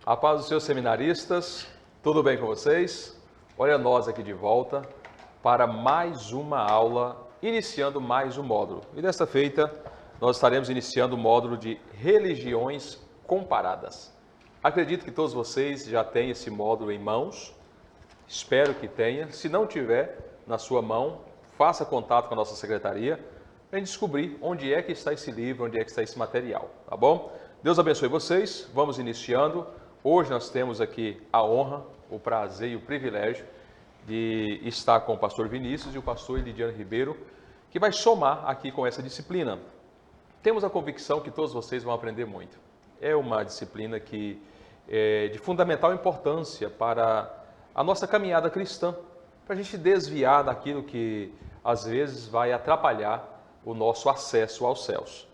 A paz dos seus seminaristas, tudo bem com vocês? Olha nós aqui de volta para mais uma aula, iniciando mais um módulo. E desta feita, nós estaremos iniciando o módulo de religiões comparadas. Acredito que todos vocês já têm esse módulo em mãos, espero que tenha. Se não tiver na sua mão, faça contato com a nossa secretaria para descobrir onde é que está esse livro, onde é que está esse material, tá bom? Deus abençoe vocês, vamos iniciando. Hoje nós temos aqui a honra, o prazer e o privilégio de estar com o pastor Vinícius e o pastor Elidiano Ribeiro, que vai somar aqui com essa disciplina. Temos a convicção que todos vocês vão aprender muito. É uma disciplina que é de fundamental importância para a nossa caminhada cristã, para a gente desviar daquilo que às vezes vai atrapalhar o nosso acesso aos céus.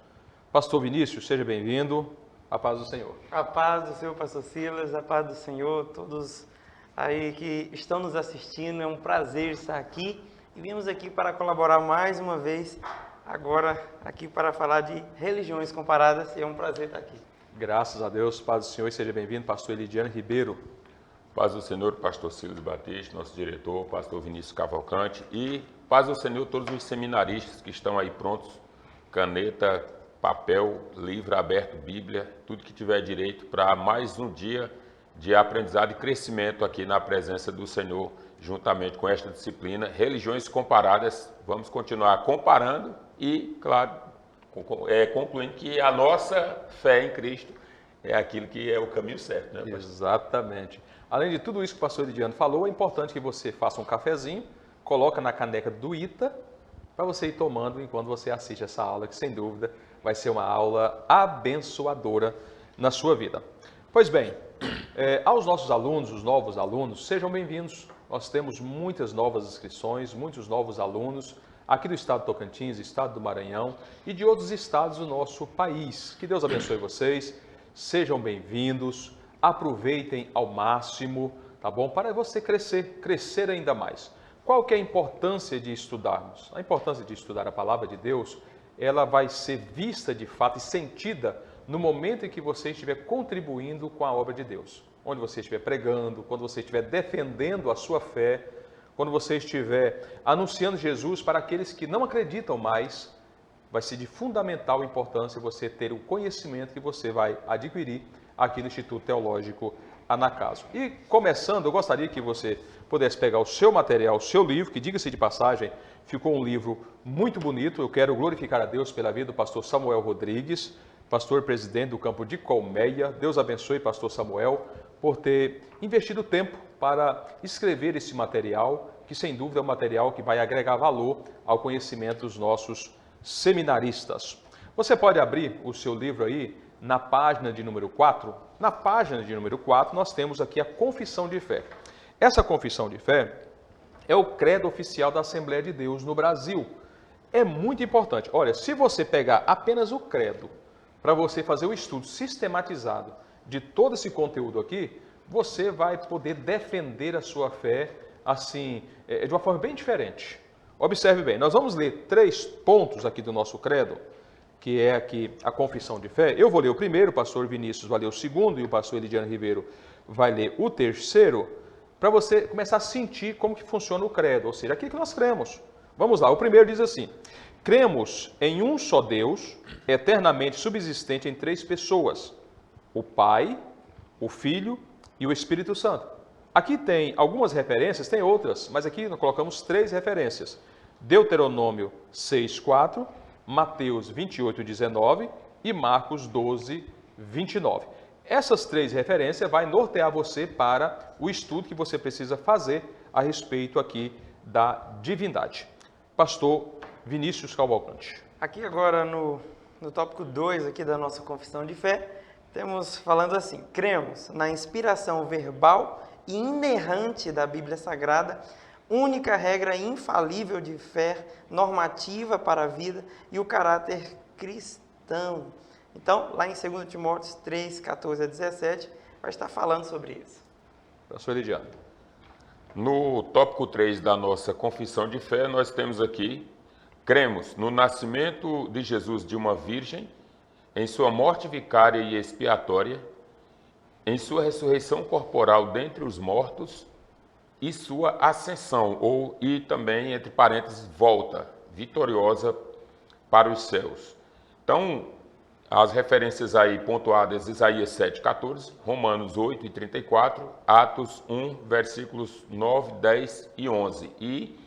Pastor Vinícius, seja bem-vindo. A paz do Senhor. A paz do Senhor, pastor Silas, a paz do Senhor, todos aí que estão nos assistindo, é um prazer estar aqui e viemos aqui para colaborar mais uma vez, agora aqui para falar de religiões comparadas e é um prazer estar aqui. Graças a Deus, paz do Senhor e seja bem-vindo, pastor Elidiano Ribeiro. Paz do Senhor, pastor Silas Batista, nosso diretor, pastor Vinícius Cavalcante e paz do Senhor todos os seminaristas que estão aí prontos, caneta, papel, livro aberto, Bíblia, tudo que tiver direito para mais um dia de aprendizado e crescimento aqui na presença do Senhor, juntamente com esta disciplina, religiões comparadas. Vamos continuar comparando e, claro, concluindo que a nossa fé em Cristo é aquilo que é o caminho certo, né, pastor? Exatamente. Além de tudo isso que o pastor Elidiano falou, é importante que você faça um cafezinho, coloca na caneca do ITA, para você ir tomando enquanto você assiste essa aula, que sem dúvida vai ser uma aula abençoadora na sua vida. Pois bem, aos nossos alunos, os novos alunos, sejam bem-vindos. Nós temos muitas novas inscrições, muitos novos alunos aqui do estado do Tocantins, estado do Maranhão e de outros estados do nosso país. Que Deus abençoe vocês, sejam bem-vindos, aproveitem ao máximo, tá bom? Para você crescer ainda mais. Qual que é a importância de estudarmos? A importância de estudar a palavra de Deus, ela vai ser vista de fato e sentida no momento em que você estiver contribuindo com a obra de Deus. Onde você estiver pregando, quando você estiver defendendo a sua fé, quando você estiver anunciando Jesus para aqueles que não acreditam mais, vai ser de fundamental importância você ter o conhecimento que você vai adquirir aqui no Instituto Teológico Anacaso. E começando, eu gostaria que você pudesse pegar o seu material, o seu livro, que diga-se de passagem, ficou um livro muito bonito. Eu quero glorificar a Deus pela vida do pastor Samuel Rodrigues, pastor presidente do campo de Colmeia. Deus abençoe pastor Samuel por ter investido tempo para escrever esse material, que sem dúvida é um material que vai agregar valor ao conhecimento dos nossos seminaristas. Você pode abrir o seu livro aí na página de número 4. Na página de número 4, nós temos aqui a confissão de fé. Essa confissão de fé é o credo oficial da Assembleia de Deus no Brasil. É muito importante. Olha, se você pegar apenas o credo para você fazer o estudo sistematizado de todo esse conteúdo aqui, você vai poder defender a sua fé assim, de uma forma bem diferente. Observe bem, nós vamos ler 3 pontos aqui do nosso credo, que é aqui a confissão de fé. Eu vou ler o primeiro, o pastor Vinícius vai ler o segundo e o pastor Elidiano Ribeiro vai ler o terceiro, para você começar a sentir como que funciona o credo, ou seja, aquilo que nós cremos. Vamos lá, o primeiro diz assim: cremos em um só Deus, eternamente subsistente em 3 pessoas, o Pai, o Filho e o Espírito Santo. Aqui tem algumas referências, tem outras, mas aqui nós colocamos 3 referências. Deuteronômio 6:4, Mateus 28:19 e Marcos 12:29. Essas 3 referências vai nortear você para o estudo que você precisa fazer a respeito aqui da divindade. Pastor Vinícius Cavalcante. Aqui agora no tópico 2 aqui da nossa confissão de fé, temos falando assim: cremos na inspiração verbal e inerrante da Bíblia Sagrada, única regra infalível de fé, normativa para a vida e o caráter cristão. Então, lá em 2 Timóteo 3, 14 a 17, vai estar falando sobre isso. Pastor Elidiano. No tópico 3 da nossa confissão de fé, nós temos aqui: cremos no nascimento de Jesus de uma virgem, em sua morte vicária e expiatória, em sua ressurreição corporal dentre os mortos e sua ascensão, e também, entre parênteses, volta vitoriosa para os céus. Então, as referências aí pontuadas, Isaías 7,14, Romanos 8,34, Atos 1, versículos 9, 10 e 11. E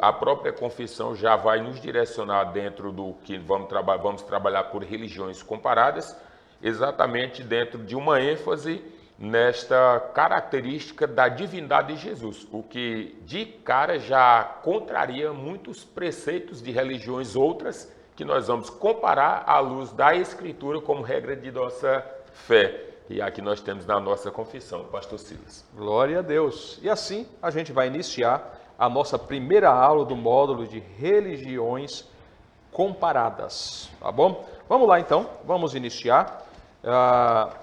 a própria confissão já vai nos direcionar dentro do que vamos trabalhar por religiões comparadas, exatamente dentro de uma ênfase nesta característica da divindade de Jesus, o que de cara já contraria muitos preceitos de religiões outras que nós vamos comparar à luz da Escritura como regra de nossa fé. E aqui nós temos na nossa confissão, pastor Silas. Glória a Deus. E assim a gente vai iniciar a nossa primeira aula do módulo de religiões comparadas, tá bom? Vamos lá então, vamos iniciar a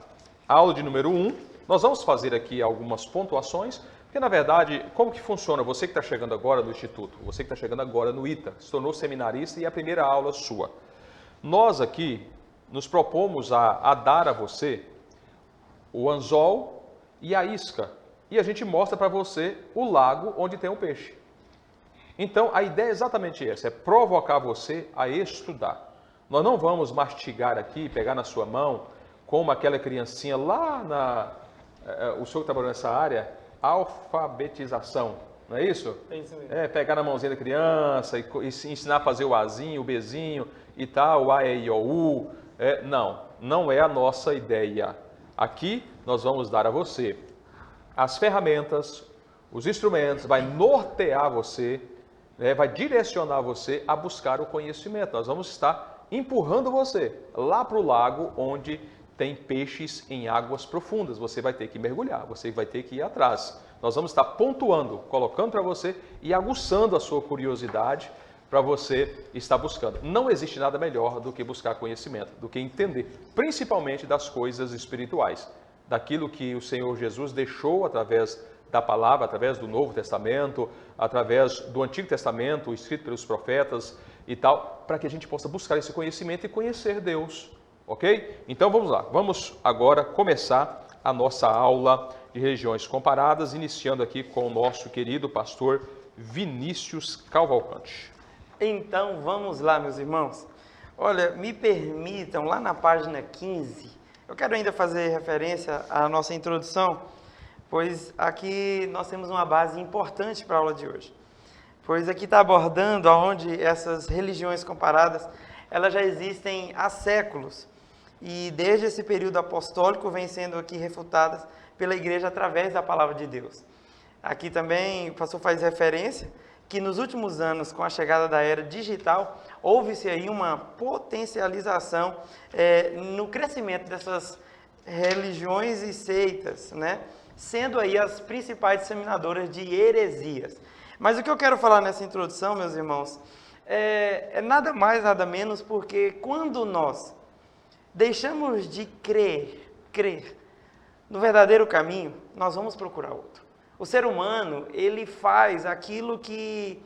aula de número 1. Nós vamos fazer aqui algumas pontuações, porque na verdade, como que funciona? Você que está chegando agora no Instituto, você que está chegando agora no ITA, se tornou seminarista e é a primeira aula sua. Nós aqui nos propomos a dar a você o anzol e a isca, e a gente mostra para você o lago onde tem o peixe. Então, a ideia é exatamente essa, é provocar você a estudar. Nós não vamos mastigar aqui, pegar na sua mão, como aquela criancinha lá o senhor que trabalhou nessa área, alfabetização, não é isso? É isso mesmo. Pegar na mãozinha da criança e ensinar a fazer o Azinho, o Bzinho e tal, o A, E, I, O, U. Não é a nossa ideia. Aqui nós vamos dar a você as ferramentas, os instrumentos, vai nortear você, vai direcionar você a buscar o conhecimento. Nós vamos estar empurrando você lá para o lago onde tem peixes em águas profundas. Você vai ter que mergulhar, você vai ter que ir atrás. Nós vamos estar pontuando, colocando para você e aguçando a sua curiosidade para você estar buscando. Não existe nada melhor do que buscar conhecimento, do que entender, principalmente das coisas espirituais, daquilo que o Senhor Jesus deixou através da palavra, através do Novo Testamento, através do Antigo Testamento, escrito pelos profetas e tal, para que a gente possa buscar esse conhecimento e conhecer Deus, ok? Então vamos lá, vamos agora começar a nossa aula de religiões comparadas, iniciando aqui com o nosso querido pastor Vinícius Cavalcante. Então vamos lá, meus irmãos. Olha, me permitam, lá na página 15, eu quero ainda fazer referência à nossa introdução, pois aqui nós temos uma base importante para a aula de hoje. Pois aqui está abordando aonde essas religiões comparadas, elas já existem há séculos. E desde esse período apostólico vem sendo aqui refutadas pela igreja através da palavra de Deus. Aqui também o pastor faz referência que nos últimos anos, com a chegada da era digital, houve-se aí uma potencialização no crescimento dessas religiões e seitas, né? Sendo aí as principais disseminadoras de heresias. Mas o que eu quero falar nessa introdução, meus irmãos, é nada mais, nada menos, porque quando nós deixamos de crer no verdadeiro caminho, nós vamos procurar outro. O ser humano, ele faz aquilo que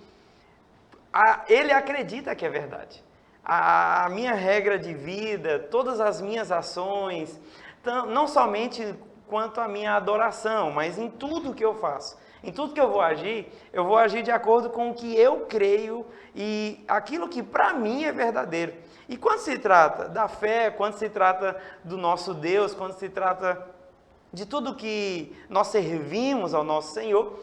ele acredita que é verdade. A minha regra de vida, todas as minhas ações, não somente quanto à minha adoração, mas em tudo que eu faço. Em tudo que eu vou agir de acordo com o que eu creio e aquilo que para mim é verdadeiro. E quando se trata da fé, quando se trata do nosso Deus, quando se trata de tudo que nós servimos ao nosso Senhor,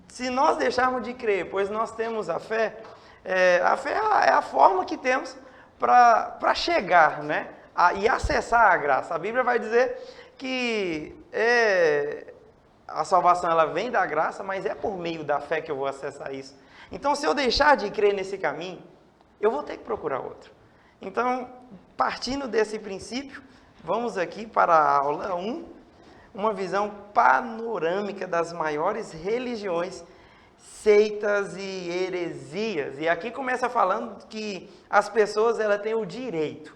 se nós deixarmos de crer, pois nós temos a fé é a forma que temos para chegar, né, e acessar a graça. A Bíblia vai dizer que a salvação ela vem da graça, mas é por meio da fé que eu vou acessar isso. Então, se eu deixar de crer nesse caminho, eu vou ter que procurar outro. Então, partindo desse princípio, vamos aqui para a aula 1, uma visão panorâmica das maiores religiões, seitas e heresias. E aqui começa falando que as pessoas elas têm o direito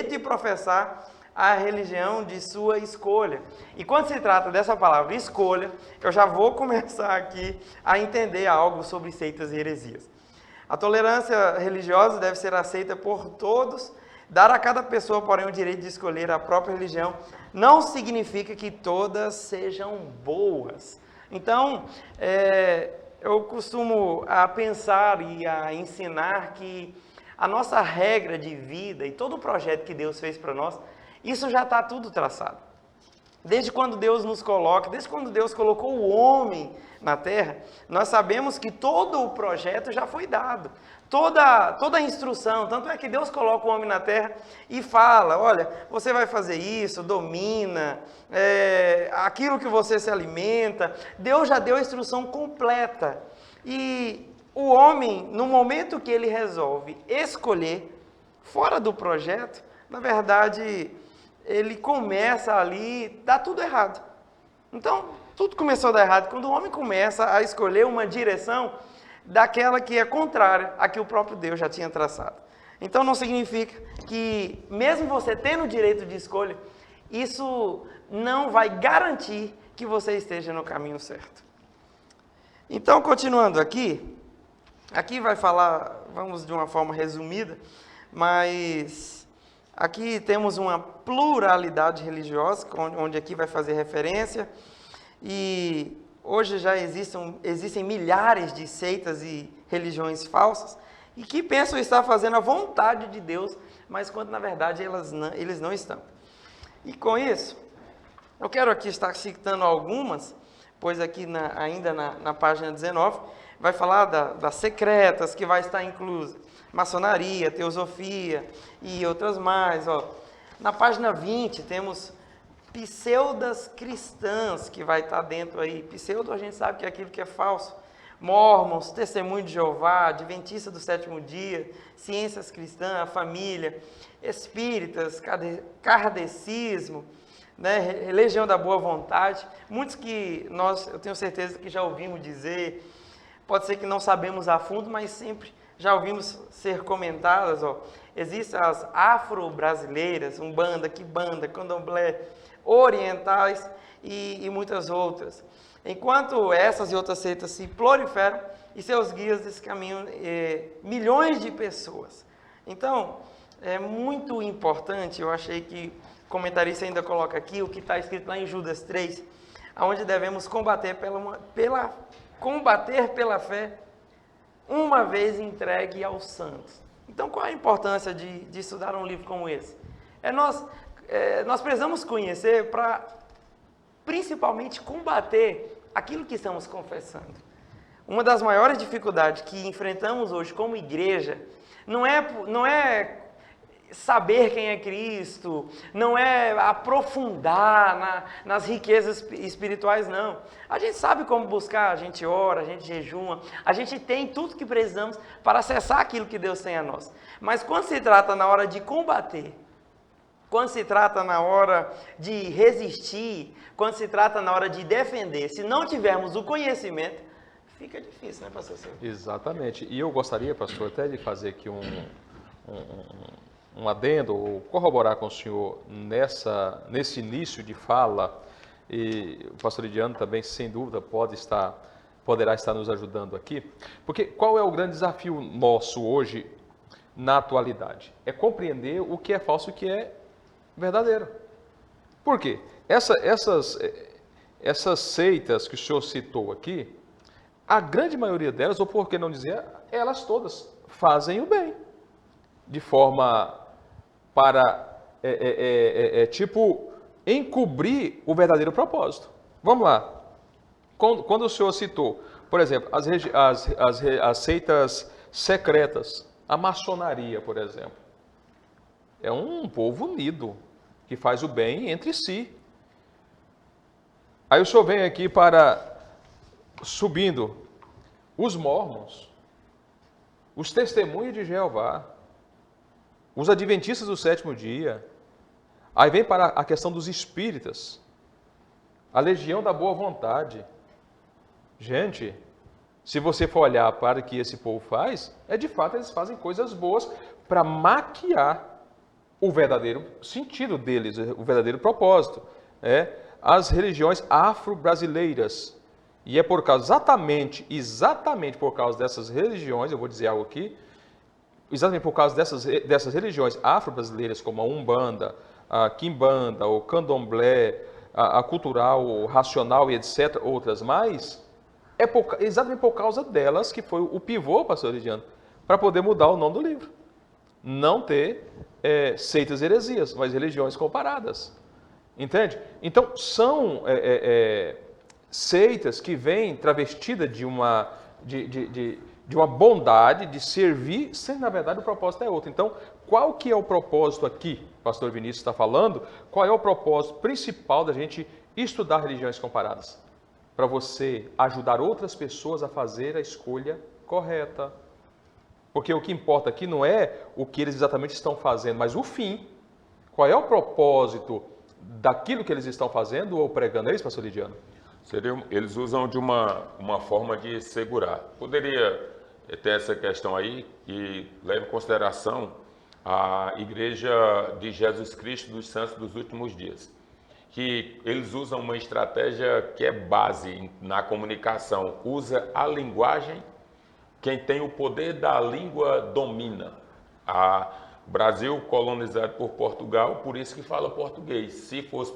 de professar a religião de sua escolha. E quando se trata dessa palavra escolha, eu já vou começar aqui a entender algo sobre seitas e heresias. A tolerância religiosa deve ser aceita por todos, Dar a cada pessoa, porém, o direito de escolher a própria religião não significa que todas sejam boas. Então, eu costumo a pensar e a ensinar que a nossa regra de vida e todo o projeto que Deus fez para nós, isso já está tudo traçado. Desde quando Deus nos coloca, desde quando Deus colocou o homem na terra, nós sabemos que todo o projeto já foi dado. Toda a instrução, tanto é que Deus coloca o homem na terra e fala, olha, você vai fazer isso, domina, aquilo que você se alimenta. Deus já deu a instrução completa. E o homem, no momento que ele resolve escolher, fora do projeto, na verdade, ele começa ali, dá tudo errado. Então, tudo começou a dar errado quando o homem começa a escolher uma direção daquela que é contrária à que o próprio Deus já tinha traçado. Então, não significa que, mesmo você tendo o direito de escolha, isso não vai garantir que você esteja no caminho certo. Então, continuando aqui vai falar, vamos de uma forma resumida, mas aqui temos uma pluralidade religiosa, onde aqui vai fazer referência, e hoje já existem milhares de seitas e religiões falsas, e que pensam estar fazendo a vontade de Deus, mas quando na verdade eles não estão. E com isso, eu quero aqui estar citando algumas, pois aqui ainda na página 19, vai falar das secretas, que vai estar inclusa maçonaria, teosofia e outras mais. Na página 20 temos pseudas cristãs, que vai estar dentro aí. Pseudo a gente sabe que é aquilo que é falso. Mormons, Testemunho de Jeová, Adventista do Sétimo Dia, Ciências Cristãs, a Família, Espíritas, Kardecismo, né, Legião da Boa Vontade, muitos que eu tenho certeza que já ouvimos dizer, pode ser que não sabemos a fundo, mas sempre já ouvimos ser comentadas. Existem as afro-brasileiras, Umbanda, Quimbanda, Candomblé, orientais e muitas outras. Enquanto essas e outras seitas se proliferam e seus guias desse caminho, milhões de pessoas. Então, é muito importante, eu achei que o comentarista ainda coloca aqui o que está escrito lá em Judas 3, onde devemos combater pela fé, uma vez entregue aos santos. Então, qual a importância de estudar um livro como esse? Nós precisamos conhecer para, principalmente, combater aquilo que estamos confessando. Uma das maiores dificuldades que enfrentamos hoje como igreja não é saber quem é Cristo, não é aprofundar nas riquezas espirituais, não. A gente sabe como buscar, a gente ora, a gente jejuma, a gente tem tudo que precisamos para acessar aquilo que Deus tem a nós. Mas quando se trata na hora de combater, quando se trata na hora de resistir, quando se trata na hora de defender, se não tivermos o conhecimento, fica difícil, né, pastor Silvio? Exatamente. E eu gostaria, pastor, até de fazer aqui um adendo, ou corroborar com o senhor nesse início de fala, e o pastor Lidiano também, sem dúvida, poderá estar nos ajudando aqui, porque qual é o grande desafio nosso hoje, na atualidade? É compreender o que é falso e o que é verdadeiro. Por quê? Essas seitas que o senhor citou aqui, a grande maioria delas, ou por que não dizer, elas todas fazem o bem, de forma para, tipo, encobrir o verdadeiro propósito. Vamos lá. Quando o senhor citou, por exemplo, as seitas secretas, a maçonaria, por exemplo, é um povo unido, que faz o bem entre si. Aí o senhor vem aqui subindo, os mormons, os testemunhos de Jeová, os adventistas do sétimo dia, aí vem para a questão dos espíritas, a legião da boa vontade. Gente, se você for olhar para o que esse povo faz, de fato eles fazem coisas boas para maquiar o verdadeiro sentido deles, o verdadeiro propósito. As religiões afro-brasileiras, e é por causa, exatamente por causa dessas religiões, eu vou dizer algo aqui, exatamente por causa dessas religiões afro-brasileiras, como a Umbanda, a Quimbanda, o Candomblé, a cultural, o racional e etc., outras mais, exatamente por causa delas que foi o pivô, pastor Lidiano, para poder mudar o nome do livro. Não ter seitas e heresias, mas religiões comparadas. Entende? Então, são seitas que vêm travestidas de uma bondade de servir, sem, na verdade, o propósito é outro. Então, qual que é o propósito aqui, pastor Vinícius está falando? Qual é o propósito principal da gente estudar religiões comparadas? Para você ajudar outras pessoas a fazer a escolha correta. Porque o que importa aqui não é o que eles exatamente estão fazendo, mas o fim. Qual é o propósito daquilo que eles estão fazendo ou pregando? É isso, pastor Lidiano? Eles usam de uma forma de segurar. Poderia ter essa questão aí e leve em consideração a Igreja de Jesus Cristo dos Santos dos Últimos Dias, que eles usam uma estratégia que é base na comunicação, usa a linguagem, quem tem o poder da língua domina. O Brasil colonizado por Portugal, por isso que fala português. Se fosse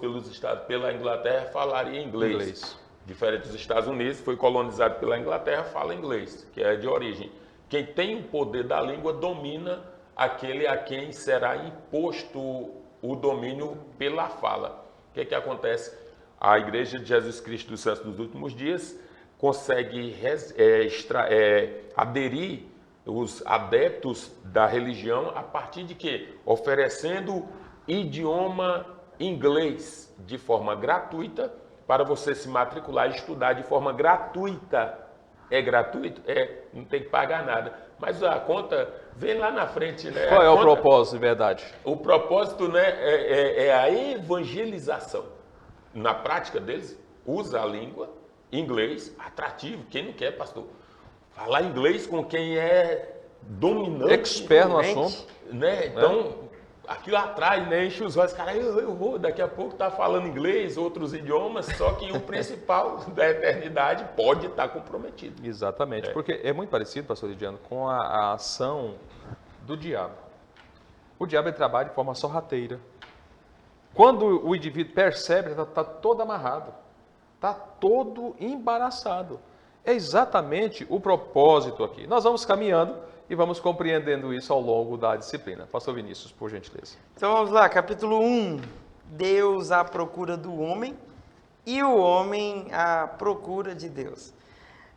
pela Inglaterra, falaria inglês. Diferente dos Estados Unidos, foi colonizado pela Inglaterra, fala inglês, que é de origem. Quem tem o poder da língua domina aquele a quem será imposto o domínio pela fala. O que acontece? A Igreja de Jesus Cristo dos Santos dos Últimos Dias consegue aderir os adeptos da religião a partir de quê? Oferecendo idioma inglês de forma gratuita para você se matricular e estudar de forma gratuita. É gratuito? Não tem que pagar nada. Mas a conta vem lá na frente, né? Qual é o propósito, de verdade? O propósito, né, é a evangelização. Na prática deles, usa a língua, inglês, atrativo. Quem não quer, pastor? Falar inglês com quem é dominante. Expert no assunto. Né? Então, aquilo atrai, né? Enche os olhos. Cara, eu vou, daqui a pouco tá falando inglês, outros idiomas, só que o principal da eternidade pode estar comprometido. Exatamente, porque é muito parecido, pastor Lidiano, com a ação do diabo. O diabo ele trabalha de forma sorrateira. Quando o indivíduo percebe, está todo amarrado, está todo embaraçado. É exatamente o propósito aqui. Nós vamos caminhando e vamos compreendendo isso ao longo da disciplina. Pastor Vinícius, por gentileza. Então vamos lá, capítulo 1. Deus à procura do homem e o homem à procura de Deus.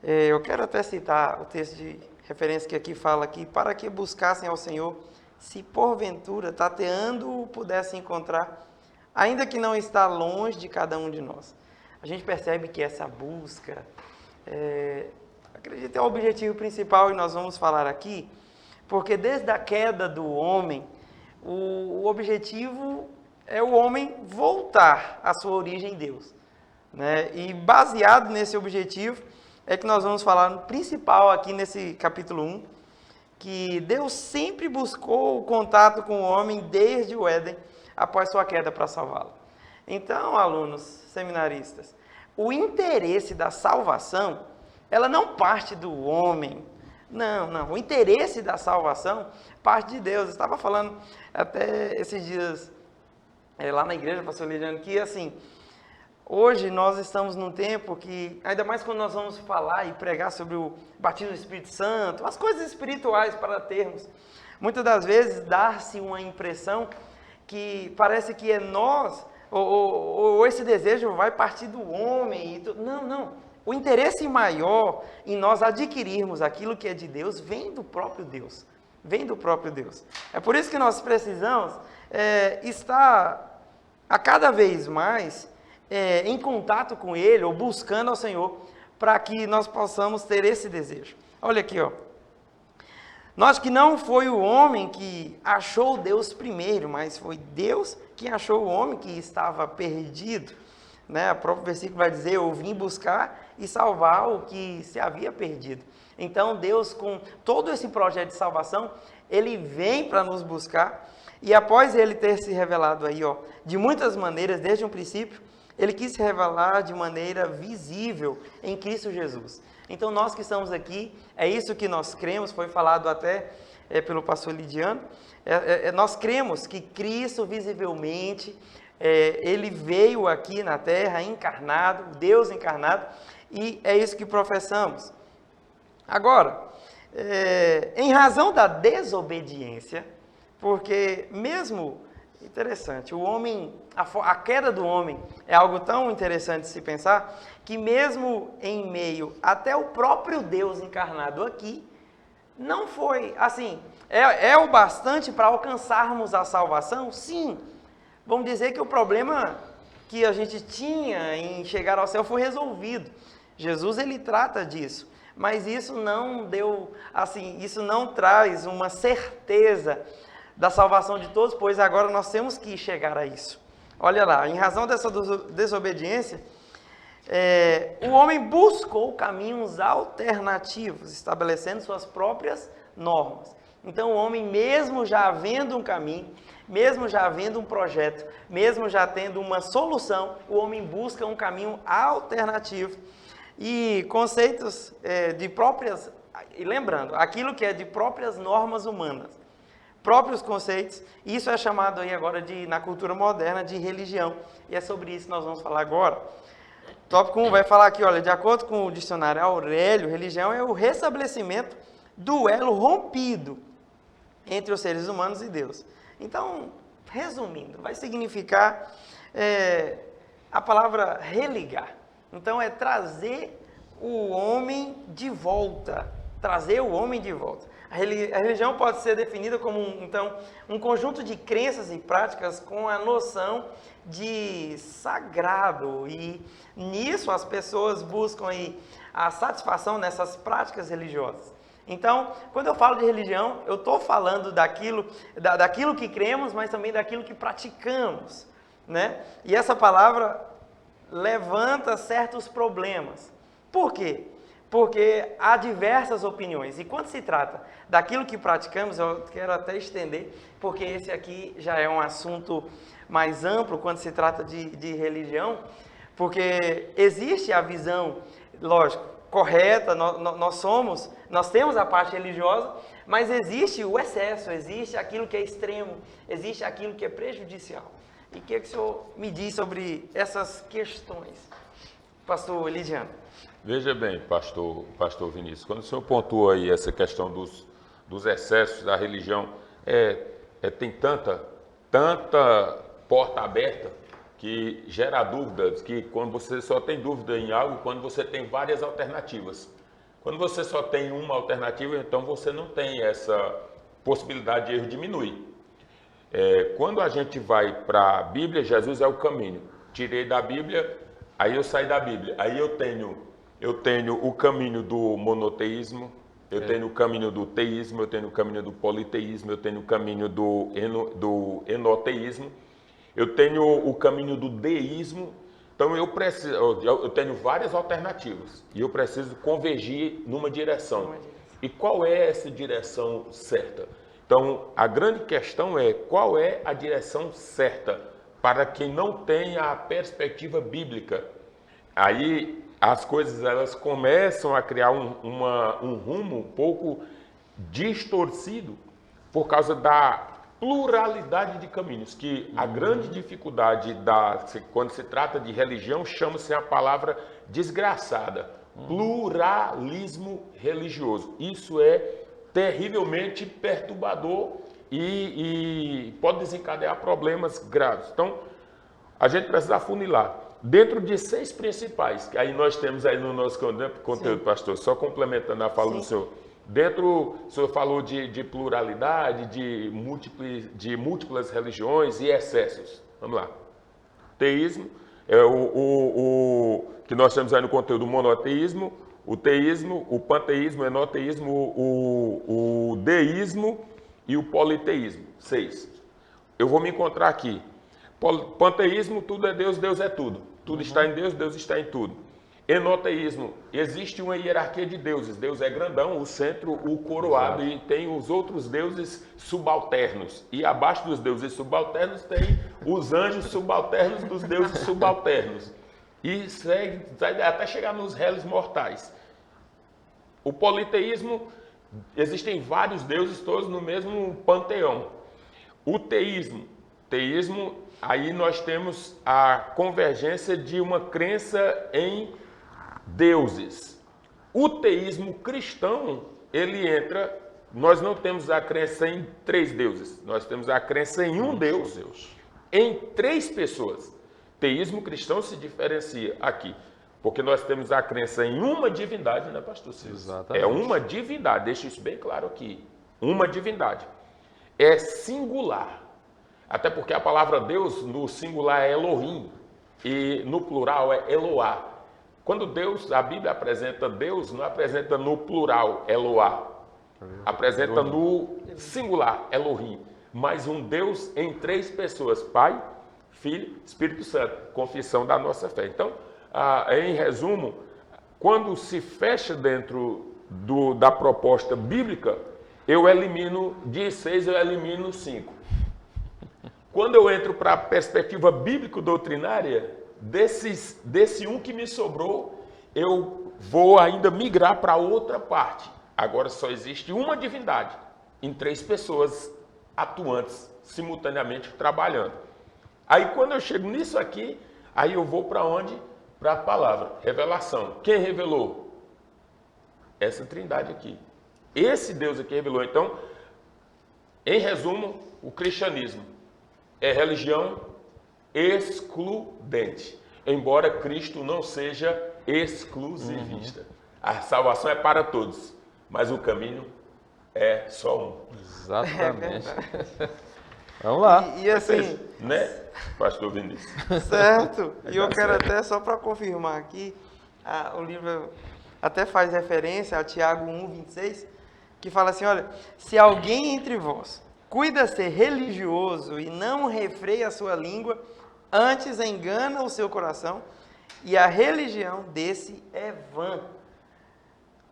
Eu quero até citar o texto de referência que aqui fala que para que buscassem ao Senhor, se porventura, tateando, pudessem encontrar, ainda que não está longe de cada um de nós. A gente percebe que essa busca, acredito, é o objetivo principal e nós vamos falar aqui, porque desde a queda do homem, o objetivo é o homem voltar à sua origem em Deus. Né? E baseado nesse objetivo, é que nós vamos falar no principal aqui nesse capítulo 1, que Deus sempre buscou o contato com o homem desde o Éden, após sua queda para salvá-lo. Então, alunos seminaristas, o interesse da salvação, ela não parte do homem. Não. O interesse da salvação parte de Deus. Eu estava falando até esses dias lá na igreja, pastor Lidiano, que assim, hoje nós estamos num tempo que, ainda mais quando nós vamos falar e pregar sobre o batismo do Espírito Santo, as coisas espirituais para termos, muitas das vezes dá-se uma impressão que parece que é nós, ou esse desejo vai partir do homem. Não. O interesse maior em nós adquirirmos aquilo que é de Deus vem do próprio Deus. Vem do próprio Deus. É por isso que nós precisamos estar a cada vez mais em contato com Ele, ou buscando ao Senhor, para que nós possamos ter esse desejo. Olha aqui, ó. Nós que não foi o homem que achou Deus primeiro, mas foi Deus que achou o homem que estava perdido. Né? O próprio versículo vai dizer, eu vim buscar e salvar o que se havia perdido. Então Deus, com todo esse projeto de salvação, Ele vem para nos buscar, e após Ele ter se revelado aí, ó, de muitas maneiras, desde um princípio, Ele quis se revelar de maneira visível em Cristo Jesus. Então nós que estamos aqui, é isso que nós cremos, foi falado até pelo pastor Lidiano. Nós cremos que Cristo visivelmente, ele veio aqui na terra encarnado, Deus encarnado, e é isso que professamos. Agora, em razão da desobediência, porque mesmo, interessante, o homem, a queda do homem é algo tão interessante de se pensar, que mesmo em meio até o próprio Deus encarnado aqui, não foi, assim, é o bastante para alcançarmos a salvação? Sim. Vamos dizer que o problema que a gente tinha em chegar ao céu foi resolvido. Jesus, ele trata disso. Mas isso não deu, assim, isso não traz uma certeza da salvação de todos, pois agora nós temos que chegar a isso. Olha lá, em razão dessa desobediência, o homem buscou caminhos alternativos, estabelecendo suas próprias normas. Então o homem, mesmo já havendo um caminho, mesmo já havendo um projeto, mesmo já tendo uma solução, o homem busca um caminho alternativo. E conceitos de próprias, e lembrando, aquilo que é de próprias normas humanas, próprios conceitos, isso é chamado aí agora na cultura moderna de religião, e é sobre isso que nós vamos falar agora. Tópico 1 vai falar aqui, olha, de acordo com o dicionário Aurélio, religião é o restabelecimento do elo rompido entre os seres humanos e Deus. Então, resumindo, vai significar a palavra religar. Então, é trazer o homem de volta. Trazer o homem de volta. A religião pode ser definida como, um conjunto de crenças e práticas com a noção de sagrado. E nisso as pessoas buscam aí a satisfação nessas práticas religiosas. Então, quando eu falo de religião, eu estou falando daquilo que cremos, mas também daquilo que praticamos, né? E essa palavra levanta certos problemas. Por quê? Porque há diversas opiniões. E quando se trata daquilo que praticamos, eu quero até estender, porque esse aqui já é um assunto mais amplo quando se trata de religião, porque existe a visão, lógico, correta, nós temos a parte religiosa, mas existe o excesso, existe aquilo que é extremo, existe aquilo que é prejudicial. E o que o senhor me diz sobre essas questões, pastor Lidiano? Veja bem, pastor Vinícius, quando o senhor pontua aí essa questão dos excessos da religião, tem tanta porta aberta que gera dúvidas, que quando você só tem dúvida em algo, quando você tem várias alternativas. Quando você só tem uma alternativa, então você não tem essa possibilidade de erro, diminui. Quando a gente vai para a Bíblia, Jesus é o caminho. Tirei da Bíblia, aí eu saí da Bíblia. Aí eu tenho o caminho do monoteísmo, eu tenho o caminho do teísmo, eu tenho o caminho do politeísmo, eu tenho o caminho do enoteísmo, eu tenho o caminho do deísmo. Então eu tenho várias alternativas e eu preciso convergir numa direção. E qual é essa direção certa? Então, a grande questão é qual é a direção certa para quem não tem a perspectiva bíblica. Aí as coisas elas começam a criar um rumo um pouco distorcido por causa da pluralidade de caminhos, que a grande dificuldade quando se trata de religião chama-se a palavra desgraçada, pluralismo religioso. Isso é terrivelmente perturbador e pode desencadear problemas graves. Então, a gente precisa afunilar. Dentro de 6 principais, que aí nós temos aí no nosso conteúdo, sim, pastor, só complementando a fala, sim, do senhor. O senhor falou de pluralidade, de múltiplas religiões e excessos. Vamos lá. Teísmo é o que nós temos aí no conteúdo, o monoteísmo, o teísmo, o panteísmo, o enoteísmo, o deísmo e o politeísmo. 6. Eu vou me encontrar aqui. Panteísmo, tudo é Deus, Deus é tudo. Tudo está em Deus, Deus está em tudo. Enoteísmo, existe uma hierarquia de deuses. Deus é grandão, o centro, o coroado, exato, e tem os outros deuses subalternos. E abaixo dos deuses subalternos tem os anjos subalternos dos deuses subalternos. E segue até chegar nos réis mortais. O politeísmo existem vários deuses, todos no mesmo panteão. O teísmo, aí nós temos a convergência de uma crença em deuses. O teísmo cristão, ele entra, nós não temos a crença em 3 deuses, nós temos a crença em um Deus, em 3 pessoas. Teísmo cristão se diferencia aqui, porque nós temos a crença em uma divindade, né, pastor Silvio? Exatamente. É uma divindade, deixa isso bem claro aqui, uma divindade. É singular, até porque a palavra Deus no singular é Elohim e no plural é Eloá. Quando Deus, a Bíblia apresenta Deus, não apresenta no plural Eloá, apresenta no singular Elohim, mas um Deus em 3 pessoas, Pai, Filho, Espírito Santo, confissão da nossa fé. Então, em resumo, quando se fecha dentro da proposta bíblica, eu elimino de 6, eu elimino 5. Quando eu entro para a perspectiva bíblico-doutrinária, desse um que me sobrou, eu vou ainda migrar para outra parte. Agora só existe uma divindade, em 3 pessoas atuantes, simultaneamente trabalhando. Aí quando eu chego nisso aqui, aí eu vou para onde? Para a palavra, revelação. Quem revelou? Essa trindade aqui. Esse Deus aqui revelou. Então, em resumo, o cristianismo é religião excludente, embora Cristo não seja exclusivista. A salvação é para todos, mas o caminho é só um. Exatamente. Vamos lá. E assim, Né, pastor Vinícius? certo? E eu quero até, só para confirmar aqui, o livro até faz referência a Tiago 1:26, que fala assim, olha, se alguém entre vós cuida ser religioso e não refreia a sua língua, antes engana o seu coração, e a religião desse é vã.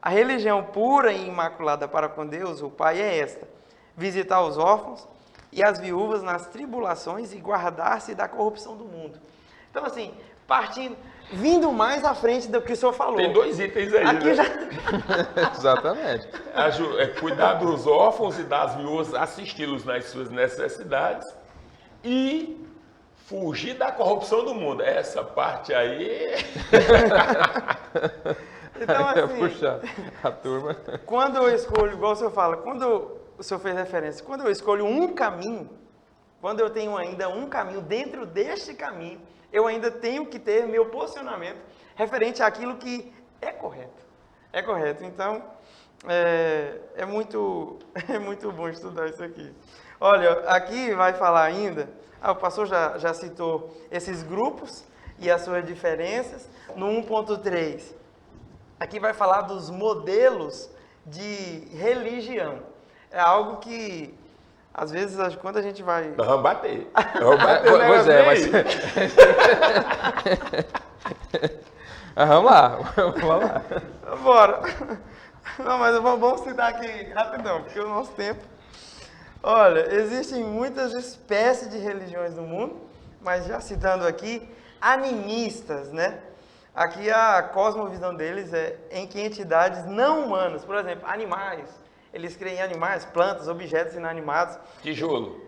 A religião pura e imaculada para com Deus, o Pai, é esta: visitar os órfãos e as viúvas nas tribulações e guardar-se da corrupção do mundo. Então, assim, vindo mais à frente do que o senhor falou. Tem 2 itens aí, Aqui né? já... Exatamente. Cuidar dos órfãos e das viúvas, assisti-los nas suas necessidades e fugir da corrupção do mundo. Essa parte aí... Então, assim, Puxa, a turma. quando eu escolho, igual o senhor fala, quando o senhor fez referência, quando eu escolho um caminho, quando eu tenho ainda um caminho, dentro deste caminho, eu ainda tenho que ter meu posicionamento referente àquilo que é correto. É correto. Então, é muito bom estudar isso aqui. Olha, aqui vai falar ainda, o pastor já citou esses grupos e as suas diferenças. No 1.3, aqui vai falar dos modelos de religião. É algo que, às vezes, quando a gente vai... Vamos bater. Vamos bater. Pois é, mas... Vamos lá. Bora. Não, mas vamos citar aqui rapidão, porque o nosso tempo... Olha, existem muitas espécies de religiões no mundo, mas já citando aqui, animistas, né? Aqui a cosmovisão deles é em que entidades não humanas, por exemplo, animais, eles creem em animais, plantas, objetos inanimados. Tijolo.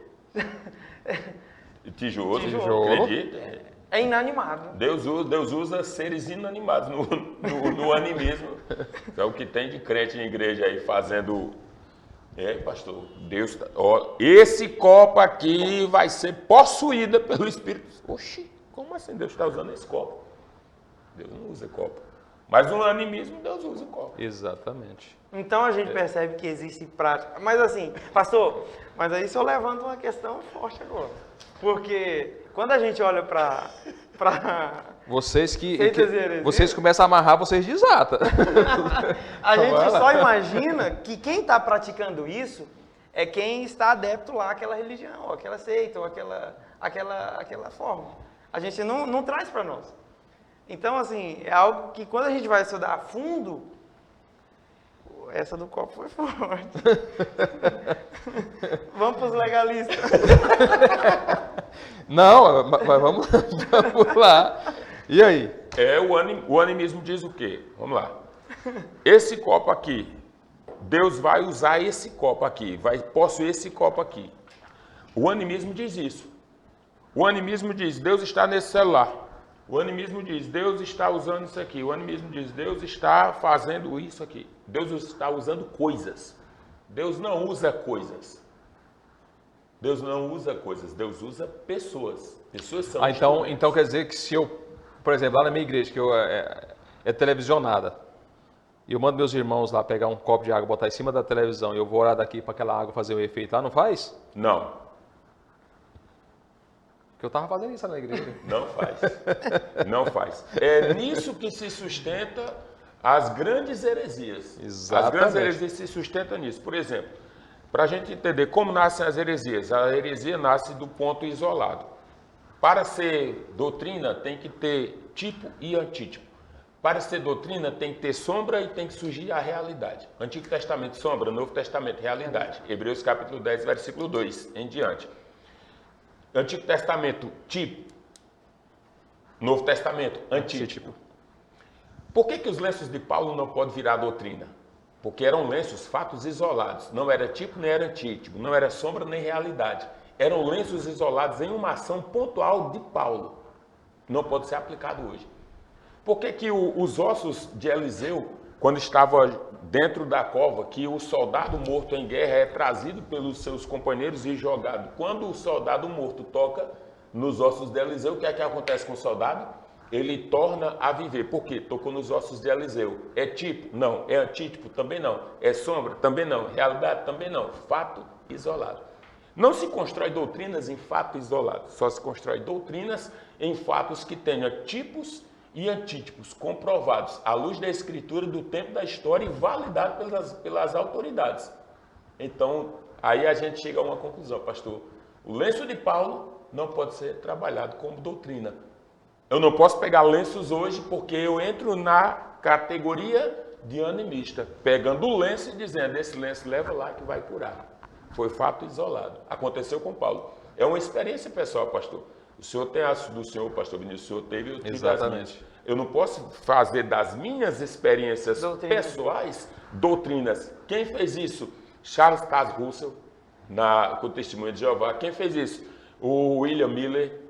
Tijolo, acredita? É inanimado. Deus usa seres inanimados no animismo. É o que tem de crente em igreja aí fazendo... pastor, Deus... esse copo aqui vai ser possuído pelo Espírito. Oxi, como assim Deus está usando esse copo? Deus não usa copo. Mas no animismo, Deus usa copo. Exatamente. Então a gente percebe que existe prática. Mas assim, pastor, mas aí só levanta uma questão forte agora. Porque quando a gente olha para Vocês heresias, vocês começam a amarrar, vocês desatam. a gente só imagina que quem está praticando isso é quem está adepto lá àquela religião, ou aquela seita, ou aquela forma. A gente não traz para nós. Então, assim, é algo que quando a gente vai estudar a fundo, essa do copo foi forte. Vamos para os legalistas. Não, mas vamos lá. E aí? O animismo diz o quê? Vamos lá. Esse copo aqui, Deus vai usar esse copo aqui, vai possuir esse copo aqui. O animismo diz isso. O animismo diz, Deus está nesse celular. O animismo diz, Deus está usando isso aqui. O animismo diz, Deus está fazendo isso aqui. Deus está usando coisas. Deus não usa coisas. Deus não usa coisas, Deus usa pessoas. Pessoas são então quer dizer que se eu, por exemplo, lá na minha igreja, que é televisionada, e eu mando meus irmãos lá pegar um copo de água, botar em cima da televisão, e eu vou orar daqui para aquela água fazer um efeito lá, não faz? Não. Porque eu estava fazendo isso lá na igreja. Não faz. Não faz. É nisso que se sustenta as grandes heresias. Exatamente. As grandes heresias se sustentam nisso. Por exemplo, para a gente entender como nascem as heresias, a heresia nasce do ponto isolado. Para ser doutrina, tem que ter tipo e antítipo. Para ser doutrina, tem que ter sombra e tem que surgir a realidade. Antigo Testamento, sombra. Novo Testamento, realidade. Hebreus capítulo 10, versículo 2 em diante. Antigo Testamento, tipo. Novo Testamento, antítipo. Por que os lenços de Paulo não podem virar doutrina? Porque eram lenços, fatos isolados. Não era tipo nem era antítipo, não era sombra nem realidade. Eram lenços isolados em uma ação pontual de Paulo. Não pode ser aplicado hoje. Por que os ossos de Eliseu, quando estava dentro da cova, que o soldado morto em guerra é trazido pelos seus companheiros e jogado? Quando o soldado morto toca nos ossos de Eliseu, o que é que acontece com o soldado? Ele torna a viver. Por quê? Tocou nos ossos de Eliseu. É tipo? Não. É antítipo? Também não. É sombra? Também não. Realidade? Também não. Fato isolado. Não se constrói doutrinas em fato isolado. Só se constrói doutrinas em fatos que tenham tipos e antítipos comprovados à luz da escritura, do tempo da história e validados pelas autoridades. Então, aí a gente chega a uma conclusão, pastor. O lenço de Paulo não pode ser trabalhado como doutrina. Eu não posso pegar lenços hoje porque eu entro na categoria de animista, pegando o lenço e dizendo, esse lenço leva lá que vai curar. Foi fato isolado. Aconteceu com Paulo. É uma experiência pessoal, pastor. O senhor tem a do senhor, pastor Vinícius, o senhor teve, eu tive as minhas. Eu não posso fazer das minhas experiências pessoais doutrinas. Quem fez isso? Charles Taze Russell, com o Testemunho de Jeová. Quem fez isso? O William Miller,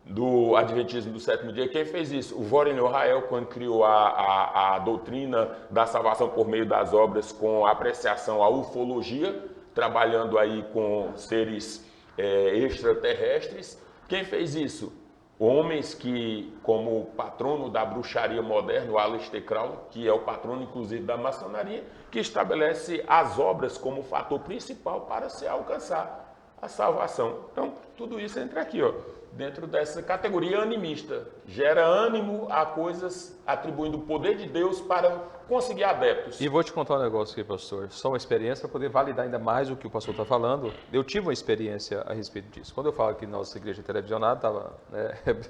do Adventismo do Sétimo Dia. Quem fez isso? O Warren O'Hael, quando criou a doutrina da salvação por meio das obras com apreciação à ufologia, trabalhando aí com seres extraterrestres. Quem fez isso? Homens que, como o patrono da bruxaria moderna, o Aleister Crowley, que é o patrono, inclusive, da maçonaria, que estabelece as obras como fator principal para se alcançar a salvação. Então, tudo isso entra aqui, ó, dentro dessa categoria animista. Gera ânimo a coisas, atribuindo o poder de Deus para conseguir adeptos. E vou te contar um negócio aqui, pastor. Só uma experiência para poder validar ainda mais o que o pastor está falando. Eu tive uma experiência a respeito disso. Quando eu falo que nossa igreja é televisionada, estava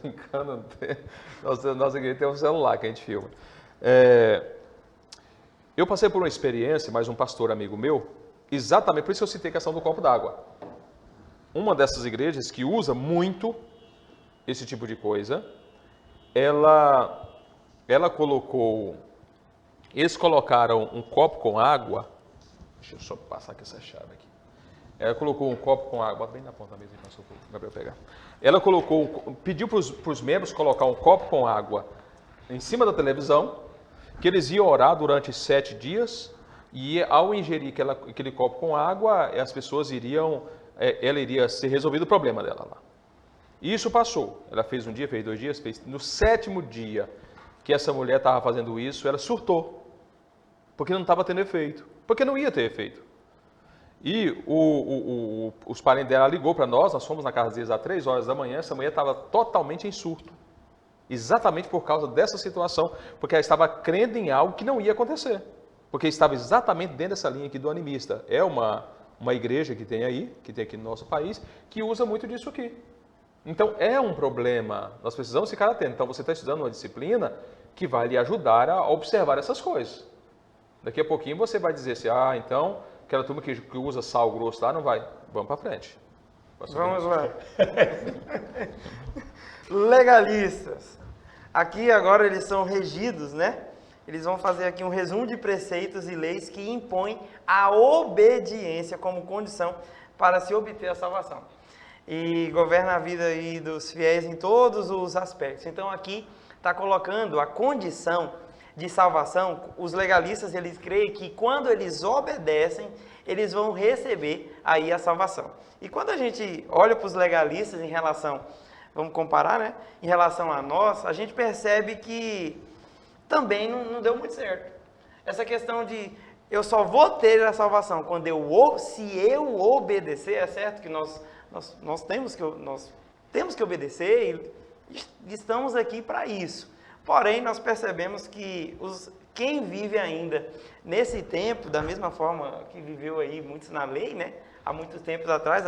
brincando, nossa igreja tem um celular que a gente filma. Eu passei por uma experiência, mais um pastor amigo meu, exatamente por isso que eu citei a questão do copo d'água. Uma dessas igrejas que usa muito esse tipo de coisa, ela colocou, eles colocaram um copo com água, deixa eu só passar aqui essa chave aqui. Ela colocou um copo com água, bota bem na ponta mesmo, para o Gabriel pegar. Ela pediu para os membros colocar um copo com água em cima da televisão, que eles iam orar durante 7 dias, e ao ingerir aquele copo com água, as pessoas ela iria ser resolvido o problema dela lá. E isso passou. Ela fez um dia, fez 2 dias, fez. No 7º dia que essa mulher estava fazendo isso, ela surtou. Porque não estava tendo efeito. Porque não ia ter efeito. E os parentes dela ligou para nós fomos na casa deles às 3 horas da manhã, essa mulher estava totalmente em surto. Exatamente por causa dessa situação, porque ela estava crendo em algo que não ia acontecer. Porque estava exatamente dentro dessa linha aqui do animista. É uma igreja que tem aqui no nosso país, que usa muito disso aqui. Então, é um problema. Nós precisamos ficar atentos. Então, você está estudando uma disciplina que vai lhe ajudar a observar essas coisas. Daqui a pouquinho você vai dizer assim, então, aquela turma que usa sal grosso lá, não vai. Vamos para frente. Vamos lá. Legalistas. Aqui agora eles são regidos, né? eles vão fazer aqui um resumo de preceitos e leis que impõem a obediência como condição para se obter a salvação. E governa a vida aí dos fiéis em todos os aspectos. Então aqui está colocando a condição de salvação. Os legalistas, eles creem que quando eles obedecem, eles vão receber aí a salvação. E quando a gente olha para os legalistas em relação, vamos comparar, né? Em relação a nós, a gente percebe que também não deu muito certo. Essa questão de eu só vou ter a salvação quando se eu obedecer, é certo que nós temos que obedecer e estamos aqui para isso. Porém, nós percebemos que quem vive ainda nesse tempo, da mesma forma que viveu aí muitos na lei, né? Há muitos tempos atrás,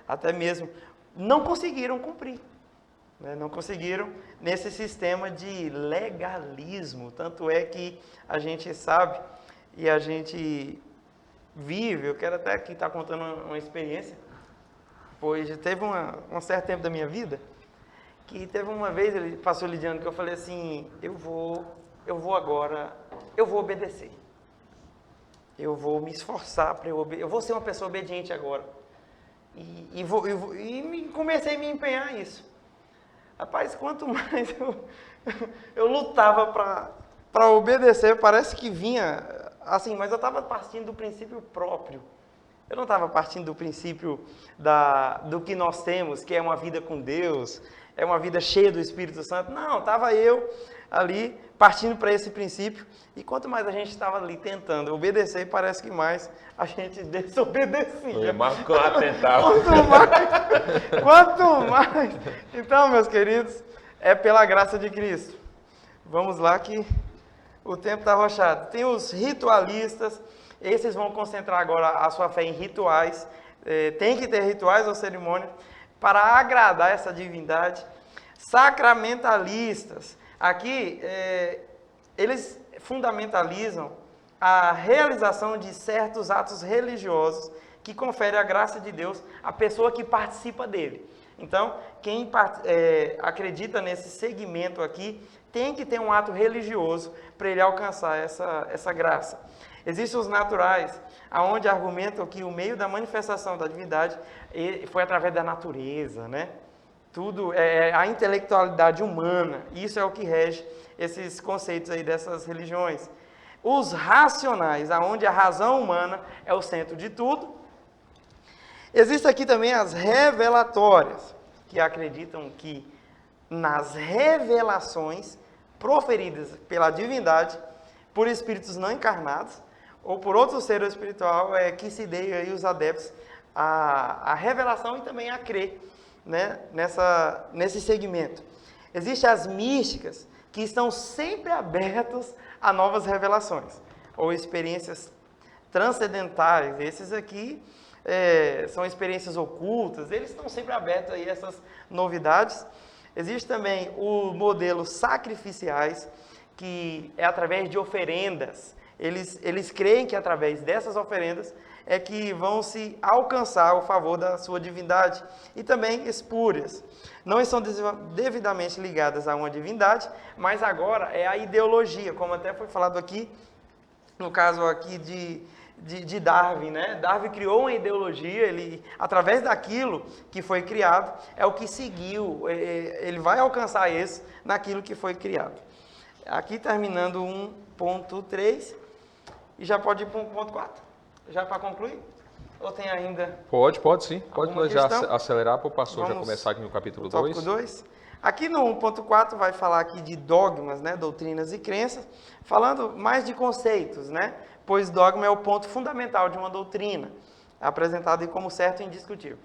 até mesmo, não conseguiram cumprir. Né? Não conseguiram nesse sistema de legalismo. Tanto é que a gente sabe e a gente vive, eu quero até aqui estar contando uma experiência, pois já teve um certo tempo da minha vida, que teve uma vez, ele passou lidiando, que eu falei assim, eu vou obedecer. Eu vou me esforçar para eu vou ser uma pessoa obediente agora. E comecei a me empenhar nisso. Rapaz, quanto mais eu lutava para obedecer, parece que vinha assim, mas eu estava partindo do princípio próprio. Eu não estava partindo do princípio do que nós temos, que é uma vida com Deus, é uma vida cheia do Espírito Santo. Não, estava eu ali partindo para esse princípio. E quanto mais a gente estava ali tentando obedecer, parece que mais a gente desobedecia. Quanto mais. Então, meus queridos, é pela graça de Cristo. Vamos lá que o tempo está arrochado. Tem os ritualistas, esses vão concentrar agora a sua fé em rituais. Tem que ter rituais ou cerimônias para agradar essa divindade. Sacramentalistas. Aqui, eles fundamentalizam a realização de certos atos religiosos que conferem a graça de Deus à pessoa que participa dele. Então, quem acredita nesse segmento aqui, tem que ter um ato religioso para ele alcançar essa graça. Existem os naturais, onde argumentam que o meio da manifestação da divindade foi através da natureza, né? Tudo é a intelectualidade humana, isso é o que rege esses conceitos aí dessas religiões. Os racionais, onde a razão humana é o centro de tudo. Existem aqui também as revelatórias, que acreditam que nas revelações proferidas pela divindade, por espíritos não encarnados, ou por outro ser espiritual, que se dê aí os adeptos a revelação e também a crer, né, nesse segmento. Existem as místicas, que estão sempre abertos a novas revelações, ou experiências transcendentais. Esses aqui são experiências ocultas, eles estão sempre abertos a essas novidades. Existe também o modelo sacrificiais, que é através de oferendas. Eles creem que através dessas oferendas é que vão se alcançar o favor da sua divindade. E também espúrias. Não estão devidamente ligadas a uma divindade, mas agora é a ideologia, como até foi falado aqui, no caso aqui de Darwin, né? Darwin criou uma ideologia, ele, através daquilo que foi criado, é o que seguiu, ele vai alcançar isso naquilo que foi criado. Aqui terminando 1.3, e já pode ir para 1.4, já para concluir? Ou tem ainda? Pode sim. Pode já acelerar para o pastor já começar aqui no capítulo 2. Tópico 2. Aqui no 1.4 vai falar aqui de dogmas, né, doutrinas e crenças, falando mais de conceitos, né, pois dogma é o ponto fundamental de uma doutrina, apresentado como certo e indiscutível.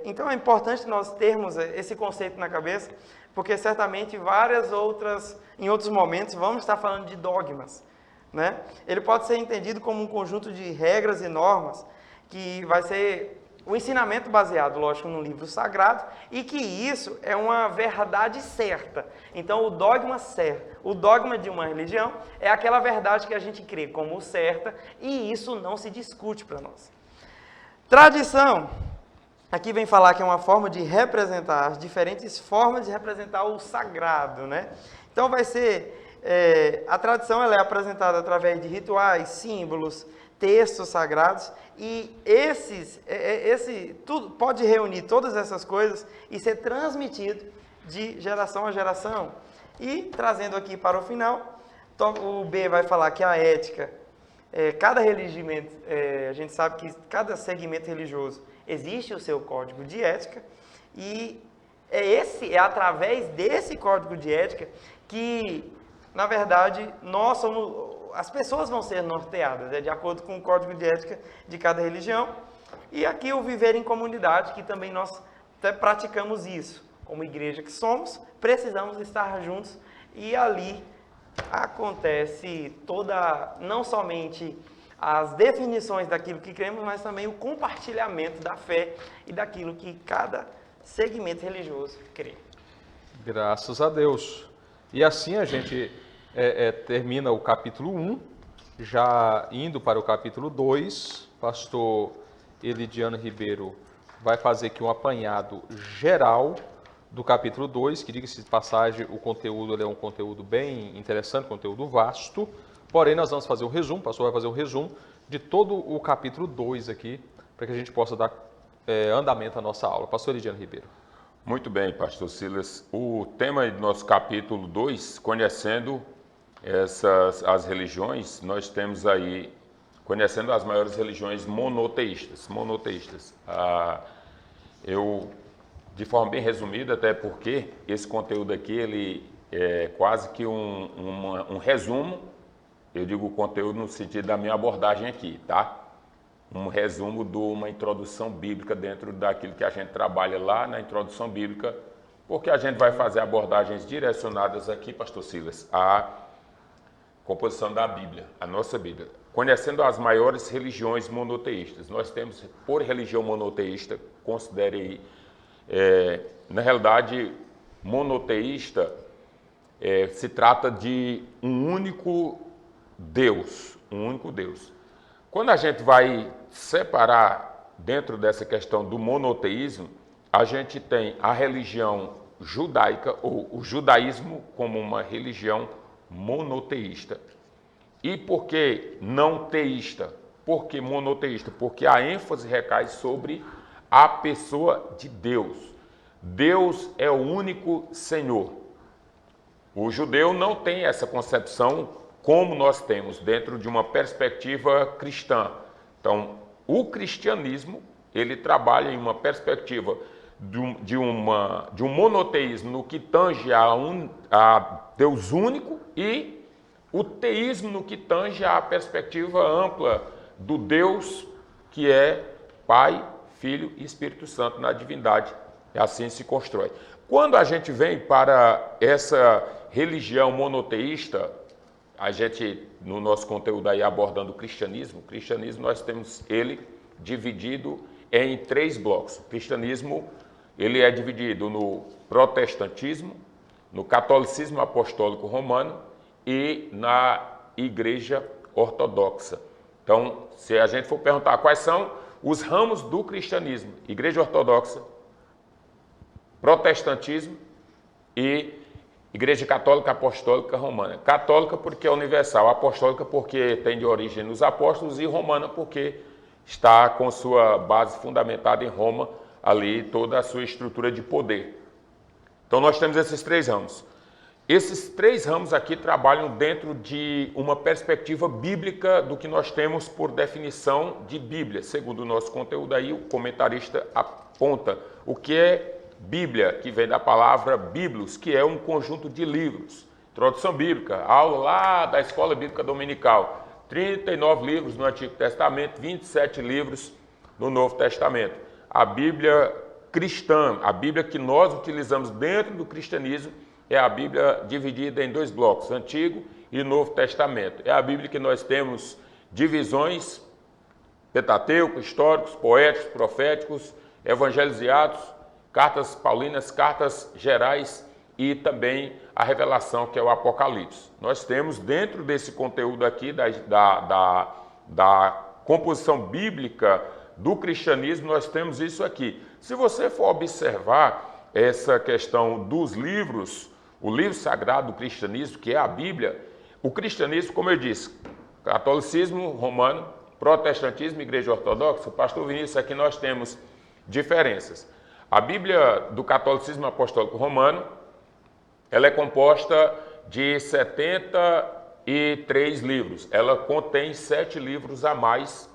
Então é importante nós termos esse conceito na cabeça, porque certamente em outros momentos vamos estar falando de dogmas, né? Ele pode ser entendido como um conjunto de regras e normas que vai ser o ensinamento baseado, lógico, no livro sagrado, e que isso é uma verdade certa. Então, o dogma de uma religião é aquela verdade que a gente crê como certa, e isso não se discute para nós. Tradição. Aqui vem falar que é uma forma de representar, as diferentes formas de representar o sagrado, né? Então, vai ser a tradição ela é apresentada através de rituais, símbolos, textos sagrados, e tudo pode reunir todas essas coisas e ser transmitido de geração a geração. E trazendo aqui para o final, o B vai falar que a ética, cada religimento, a gente sabe que cada segmento religioso existe o seu código de ética, e é através desse código de ética que, na verdade, as pessoas vão ser norteadas, de acordo com o código de ética de cada religião. E aqui o viver em comunidade, que também nós até praticamos isso. Como igreja que somos, precisamos estar juntos, e ali acontece não somente as definições daquilo que cremos, mas também o compartilhamento da fé e daquilo que cada segmento religioso crê. Graças a Deus. E assim a gente termina o capítulo 1, já indo para o capítulo 2. Pastor Elidiano Ribeiro vai fazer aqui um apanhado geral do capítulo 2, que, diga-se de passagem, o conteúdo é um conteúdo bem interessante, conteúdo vasto, porém nós vamos fazer o resumo, o pastor vai fazer o resumo de todo o capítulo 2 aqui, para que a gente possa dar andamento à nossa aula. Pastor Elidiano Ribeiro. Muito bem, pastor Silas. O tema do nosso capítulo 2, conhecendo as religiões, nós temos aí, conhecendo as maiores religiões monoteístas. Eu, de forma bem resumida, até porque esse conteúdo aqui, ele é quase que um resumo, eu digo conteúdo no sentido da minha abordagem aqui, tá? Um resumo de uma introdução bíblica dentro daquilo que a gente trabalha lá na introdução bíblica, porque a gente vai fazer abordagens direcionadas aqui, pastor Silas, à composição da Bíblia, a nossa Bíblia. Conhecendo as maiores religiões monoteístas, nós temos, por religião monoteísta, considere na realidade, monoteísta se trata de um único Deus, Quando a gente vai separar dentro dessa questão do monoteísmo, a gente tem a religião judaica, ou o judaísmo como uma religião monoteísta. E por que não teísta? Por que monoteísta? Porque a ênfase recai sobre a pessoa de Deus. Deus é o único Senhor. O judeu não tem essa concepção como nós temos dentro de uma perspectiva cristã. Então, o cristianismo, ele trabalha em uma perspectiva de um monoteísmo no que tange a Deus único, e o teísmo no que tange a perspectiva ampla do Deus que é Pai, Filho e Espírito Santo na divindade. E assim se constrói. Quando a gente vem para essa religião monoteísta, a gente, no nosso conteúdo aí abordando o cristianismo, nós temos ele dividido em 3 blocos. O cristianismo, ele é dividido no protestantismo, no catolicismo apostólico romano e na igreja ortodoxa. Então, se a gente for perguntar quais são os ramos do cristianismo, igreja ortodoxa, protestantismo e igreja católica apostólica romana. Católica porque é universal, apostólica porque tem de origem nos apóstolos, e romana porque está com sua base fundamentada em Roma, ali toda a sua estrutura de poder. Então nós temos esses 3 ramos. Esses 3 ramos aqui trabalham dentro de uma perspectiva bíblica do que nós temos por definição de Bíblia. Segundo o nosso conteúdo aí, o comentarista aponta o que é Bíblia, que vem da palavra biblos, que é um conjunto de livros. Introdução bíblica, aula lá da Escola Bíblica Dominical. 39 livros no Antigo Testamento, 27 livros no Novo Testamento. A Bíblia cristã, a Bíblia que nós utilizamos dentro do cristianismo, é a Bíblia dividida em 2 blocos, Antigo e Novo Testamento. É a Bíblia que nós temos divisões, Pentateuco, históricos, poéticos, proféticos, evangelhos e atos, cartas paulinas, cartas gerais e também a revelação, que é o Apocalipse. Nós temos dentro desse conteúdo aqui da composição bíblica do cristianismo, nós temos isso aqui. Se você for observar essa questão dos livros, o livro sagrado do cristianismo, que é a Bíblia, o cristianismo, como eu disse, catolicismo romano, protestantismo, igreja ortodoxa, pastor Vinícius, aqui nós temos diferenças. A Bíblia do catolicismo apostólico romano, ela é composta de 73 livros. Ela contém 7 livros a mais,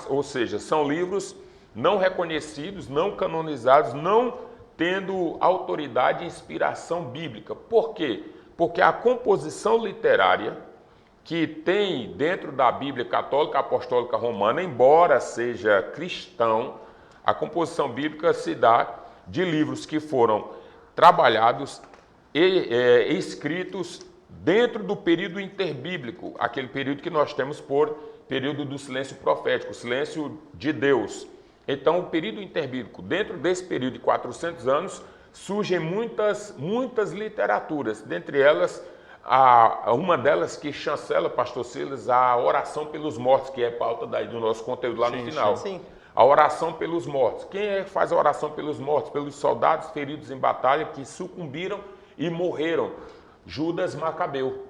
ou seja, são livros não reconhecidos, não canonizados, não tendo autoridade e inspiração bíblica. Por quê? Porque a composição literária que tem dentro da Bíblia católica apostólica romana, embora seja cristão, a composição bíblica se dá de livros que foram trabalhados e escritos dentro do período interbíblico, aquele período que nós temos por período do silêncio profético, silêncio de Deus. Então, o período interbíblico, dentro desse período de 400 anos, surgem muitas literaturas, dentre elas, uma delas que chancela, pastor Silas, a oração pelos mortos, que é pauta do nosso conteúdo lá no final. Sim. A oração pelos mortos. Quem é que faz a oração pelos mortos? Pelos soldados feridos em batalha que sucumbiram e morreram. Judas Macabeu.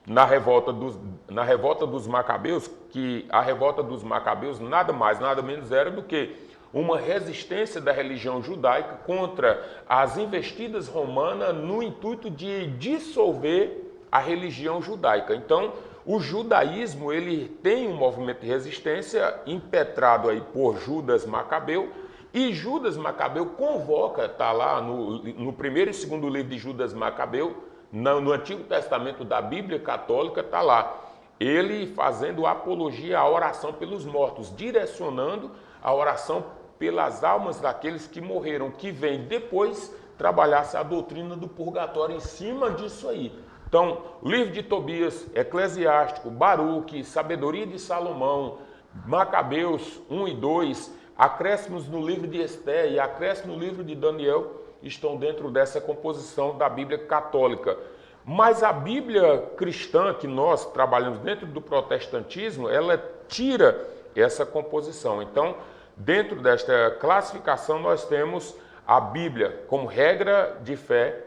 Na revolta dos Macabeus, que a revolta dos Macabeus nada mais, nada menos era do que uma resistência da religião judaica contra as investidas romanas no intuito de dissolver a religião judaica. Então, o judaísmo, ele tem um movimento de resistência impetrado aí por Judas Macabeu, e Judas Macabeu convoca, está lá no primeiro e segundo livro de Judas Macabeu, no Antigo Testamento da Bíblia Católica, está lá, ele fazendo apologia à oração pelos mortos, direcionando a oração pelas almas daqueles que morreram, que vem depois trabalhar-se a doutrina do purgatório em cima disso aí. Então, livro de Tobias, Eclesiástico, Baruque, Sabedoria de Salomão, Macabeus 1 e 2, acréscimos no livro de Esté e acréscimos no livro de Daniel estão dentro dessa composição da Bíblia católica. Mas a Bíblia cristã, que nós trabalhamos dentro do protestantismo, ela tira essa composição. Então, dentro desta classificação, nós temos a Bíblia como regra de fé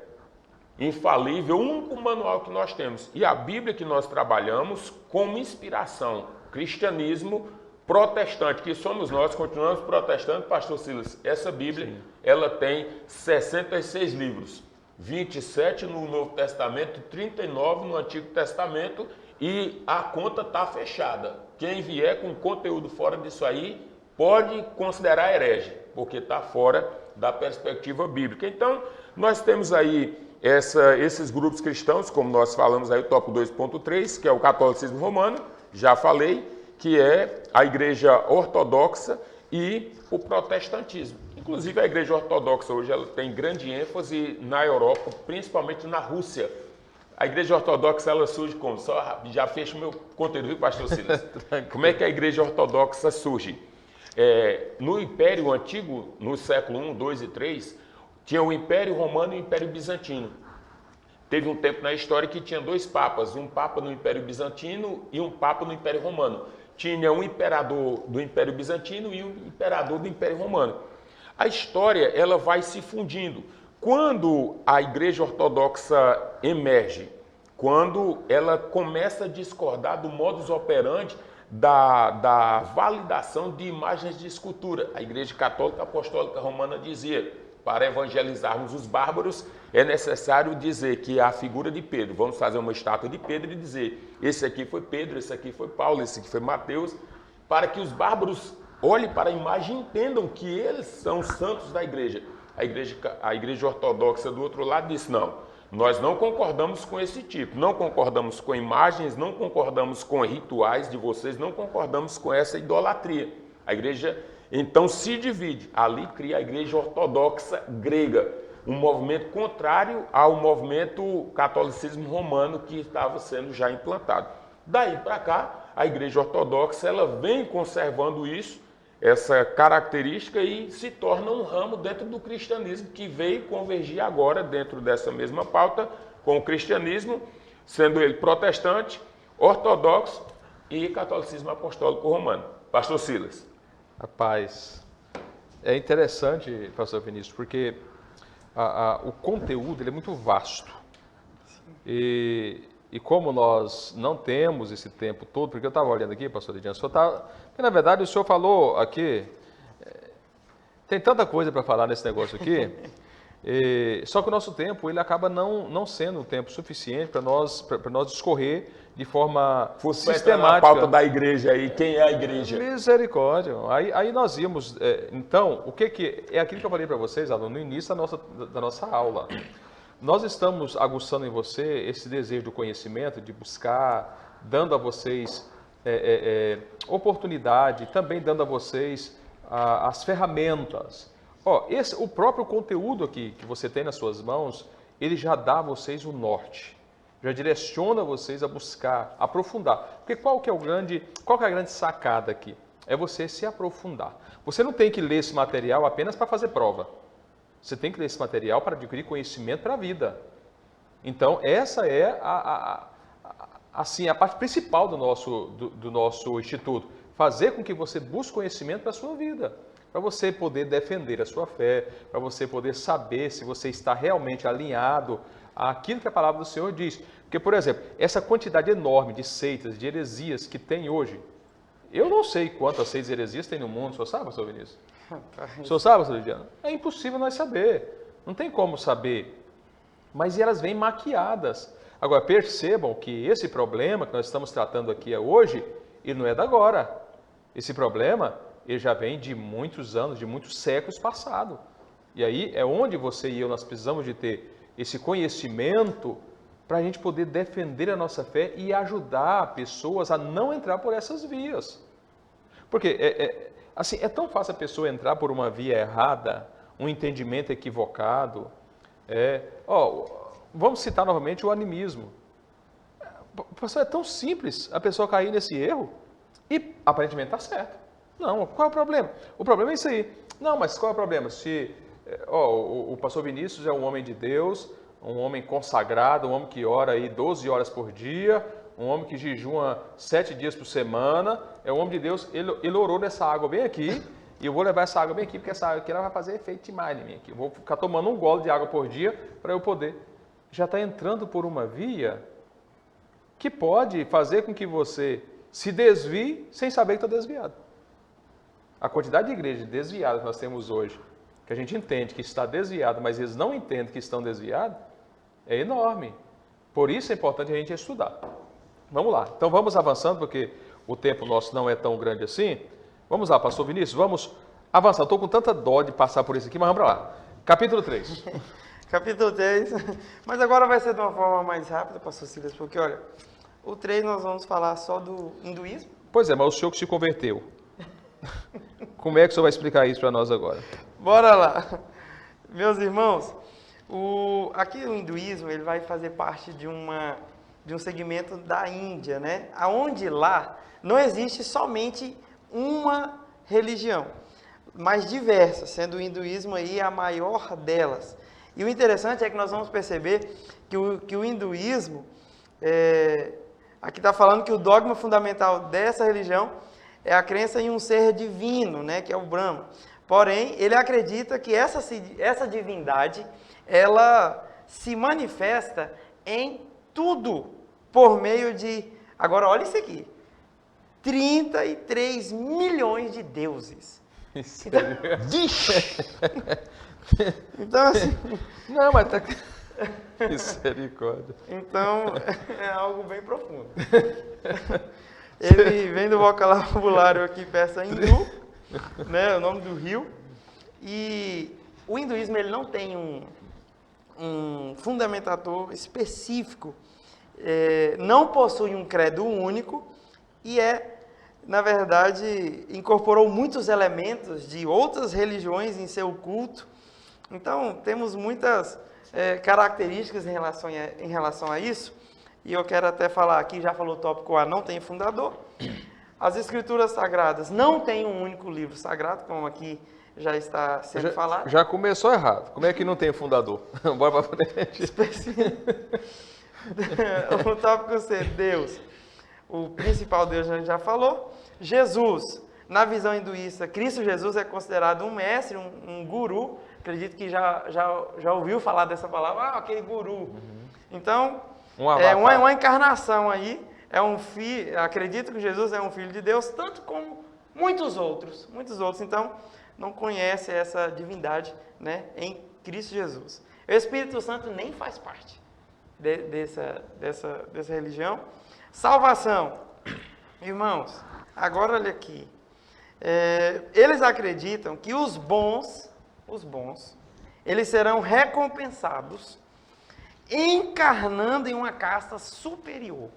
infalível, o único manual que nós temos. E a Bíblia que nós trabalhamos como inspiração, cristianismo protestante, que somos nós, continuamos protestantes, pastor Silas. Essa Bíblia, sim, ela tem 66 livros, 27 no Novo Testamento, 39 no Antigo Testamento, e a conta está fechada. Quem vier com conteúdo fora disso aí, pode considerar herege, porque está fora da perspectiva bíblica. Então, nós temos aí esses grupos cristãos, como nós falamos aí, o tópico 2.3, que é o catolicismo romano, já falei, que é a igreja ortodoxa e o protestantismo. Inclusive, a igreja ortodoxa hoje ela tem grande ênfase na Europa, principalmente na Rússia. A igreja ortodoxa ela surge como? Já fecho meu conteúdo, viu, pastor Silas? Como é que a igreja ortodoxa surge? No Império Antigo, no século I, II e III, tinha o Império Romano e o Império Bizantino. Teve um tempo na história que tinha 2 papas, um papa no Império Bizantino e um papa no Império Romano. Tinha um imperador do Império Bizantino e um imperador do Império Romano. A história ela vai se fundindo. Quando a igreja ortodoxa emerge, quando ela começa a discordar do modus operandi da validação de imagens de escultura. A Igreja Católica Apostólica Romana dizia, para evangelizarmos os bárbaros, é necessário dizer que a figura de Pedro, vamos fazer uma estátua de Pedro e dizer, esse aqui foi Pedro, esse aqui foi Paulo, esse aqui foi Mateus, para que os bárbaros olhem para a imagem e entendam que eles são os santos da igreja. A igreja ortodoxa do outro lado disse, não, nós não concordamos com esse tipo, não concordamos com imagens, não concordamos com rituais de vocês, não concordamos com essa idolatria. A igreja então se divide, ali cria a igreja ortodoxa grega, um movimento contrário ao movimento catolicismo romano que estava sendo já implantado. Daí para cá, a igreja ortodoxa ela vem conservando isso, essa característica e se torna um ramo dentro do cristianismo que veio convergir agora dentro dessa mesma pauta com o cristianismo, sendo ele protestante, ortodoxo e catolicismo apostólico romano. Pastor Silas. Rapaz, é interessante, pastor Vinícius, porque o conteúdo ele é muito vasto. E como nós não temos esse tempo todo, porque eu estava olhando aqui, pastor Ediano, porque na verdade o senhor falou aqui, tem tanta coisa para falar nesse negócio aqui, só que o nosso tempo ele acaba não sendo um tempo suficiente para nós discorrer de forma sistemática. A pauta da igreja aí, quem é a igreja? Misericórdia. Aí nós íamos, então, o que é aquilo que eu falei para vocês, aluno, no início da nossa aula. Nós estamos aguçando em você esse desejo do conhecimento, de buscar, dando a vocês oportunidade, também dando a vocês as ferramentas. O próprio conteúdo aqui que você tem nas suas mãos, ele já dá a vocês o norte, já direciona vocês a buscar, aprofundar. Porque qual que é a grande sacada aqui? É você se aprofundar. Você não tem que ler esse material apenas para fazer prova. Você tem que ler esse material para adquirir conhecimento para a vida. Então, essa é a parte principal do nosso instituto. Fazer com que você busque conhecimento para a sua vida. Para você poder defender a sua fé, para você poder saber se você está realmente alinhado àquilo que a palavra do Senhor diz. Porque, por exemplo, essa quantidade enorme de seitas, de heresias que tem hoje, eu não sei quantas seitas heresias tem no mundo, o senhor sabe, pastor Vinícius? O senhor sabe, pastor Lidiano? É impossível nós saber, não tem como saber, mas elas vêm maquiadas. Agora, percebam que esse problema que nós estamos tratando aqui hoje, ele não é da agora. Esse problema, ele já vem de muitos anos, de muitos séculos passados. E aí é onde você e eu, nós precisamos de ter esse conhecimento para a gente poder defender a nossa fé e ajudar pessoas a não entrar por essas vias. Porque assim, é tão fácil a pessoa entrar por uma via errada, um entendimento equivocado. Vamos citar novamente o animismo. É tão simples a pessoa cair nesse erro e aparentemente está certo. Não, qual é o problema? O problema é isso aí. Não, mas qual é o problema? Se o pastor Vinícius é um homem de Deus, um homem consagrado, um homem que ora aí 12 horas por dia, um homem que jejuma 7 dias por semana, é um homem de Deus, ele orou nessa água bem aqui, e eu vou levar essa água bem aqui, porque essa água aqui ela vai fazer efeito demais em mim aqui. Eu vou ficar tomando um gole de água por dia para eu poder. Já está entrando por uma via que pode fazer com que você se desvie sem saber que está desviado. A quantidade de igrejas desviadas que nós temos hoje, que a gente entende que está desviado, mas eles não entendem que estão desviados, é enorme. Por isso é importante a gente estudar. Vamos lá. Então vamos avançando, porque o tempo nosso não é tão grande assim. Vamos lá, pastor Vinícius, vamos avançar. Estou com tanta dó de passar por isso aqui, mas vamos para lá. Capítulo 3. Capítulo 3. Mas agora vai ser de uma forma mais rápida, pastor Silas, porque olha, o 3 nós vamos falar só do hinduísmo. Pois é, mas o senhor que se converteu. Como é que o senhor vai explicar isso para nós agora? Bora lá. Meus irmãos, aqui o hinduísmo ele vai fazer parte de um segmento da Índia, né? Aonde lá não existe somente uma religião, mas diversas, sendo o hinduísmo aí a maior delas. E o interessante é que nós vamos perceber que o hinduísmo, aqui está falando que o dogma fundamental dessa religião é a crença em um ser divino, né, que é o Brahma. Porém, ele acredita que essa divindade, ela se manifesta em tudo por meio de, agora olha isso aqui, 33 milhões de deuses. Então assim... Não, mas tá... Misericórdia. Então, é algo bem profundo. Ele vem do vocabulário aqui persa hindu, né, o nome do rio. E o hinduísmo ele não tem um fundamentador específico, não possui um credo único e na verdade, incorporou muitos elementos de outras religiões em seu culto. Então, temos muitas características em relação a isso. E eu quero até falar aqui, já falou o tópico A, não tem fundador. As escrituras sagradas não têm um único livro sagrado, como aqui já está sendo falado. Já começou errado. Como é que não tem fundador? Bora para frente. O tópico C, Deus. O principal Deus a gente já falou. Jesus, na visão hinduísta, Cristo Jesus é considerado um mestre, um guru, acredito que já ouviu falar dessa palavra, aquele guru. Então, Um é avatar. uma encarnação aí, é um filho, acredito que Jesus é um filho de Deus, tanto como muitos outros. Então, não conhece essa divindade, né, em Cristo Jesus. O Espírito Santo nem faz parte dessa religião. Salvação. Irmãos, agora olha aqui. Eles acreditam que os bons, eles serão recompensados encarnando em uma casta superior.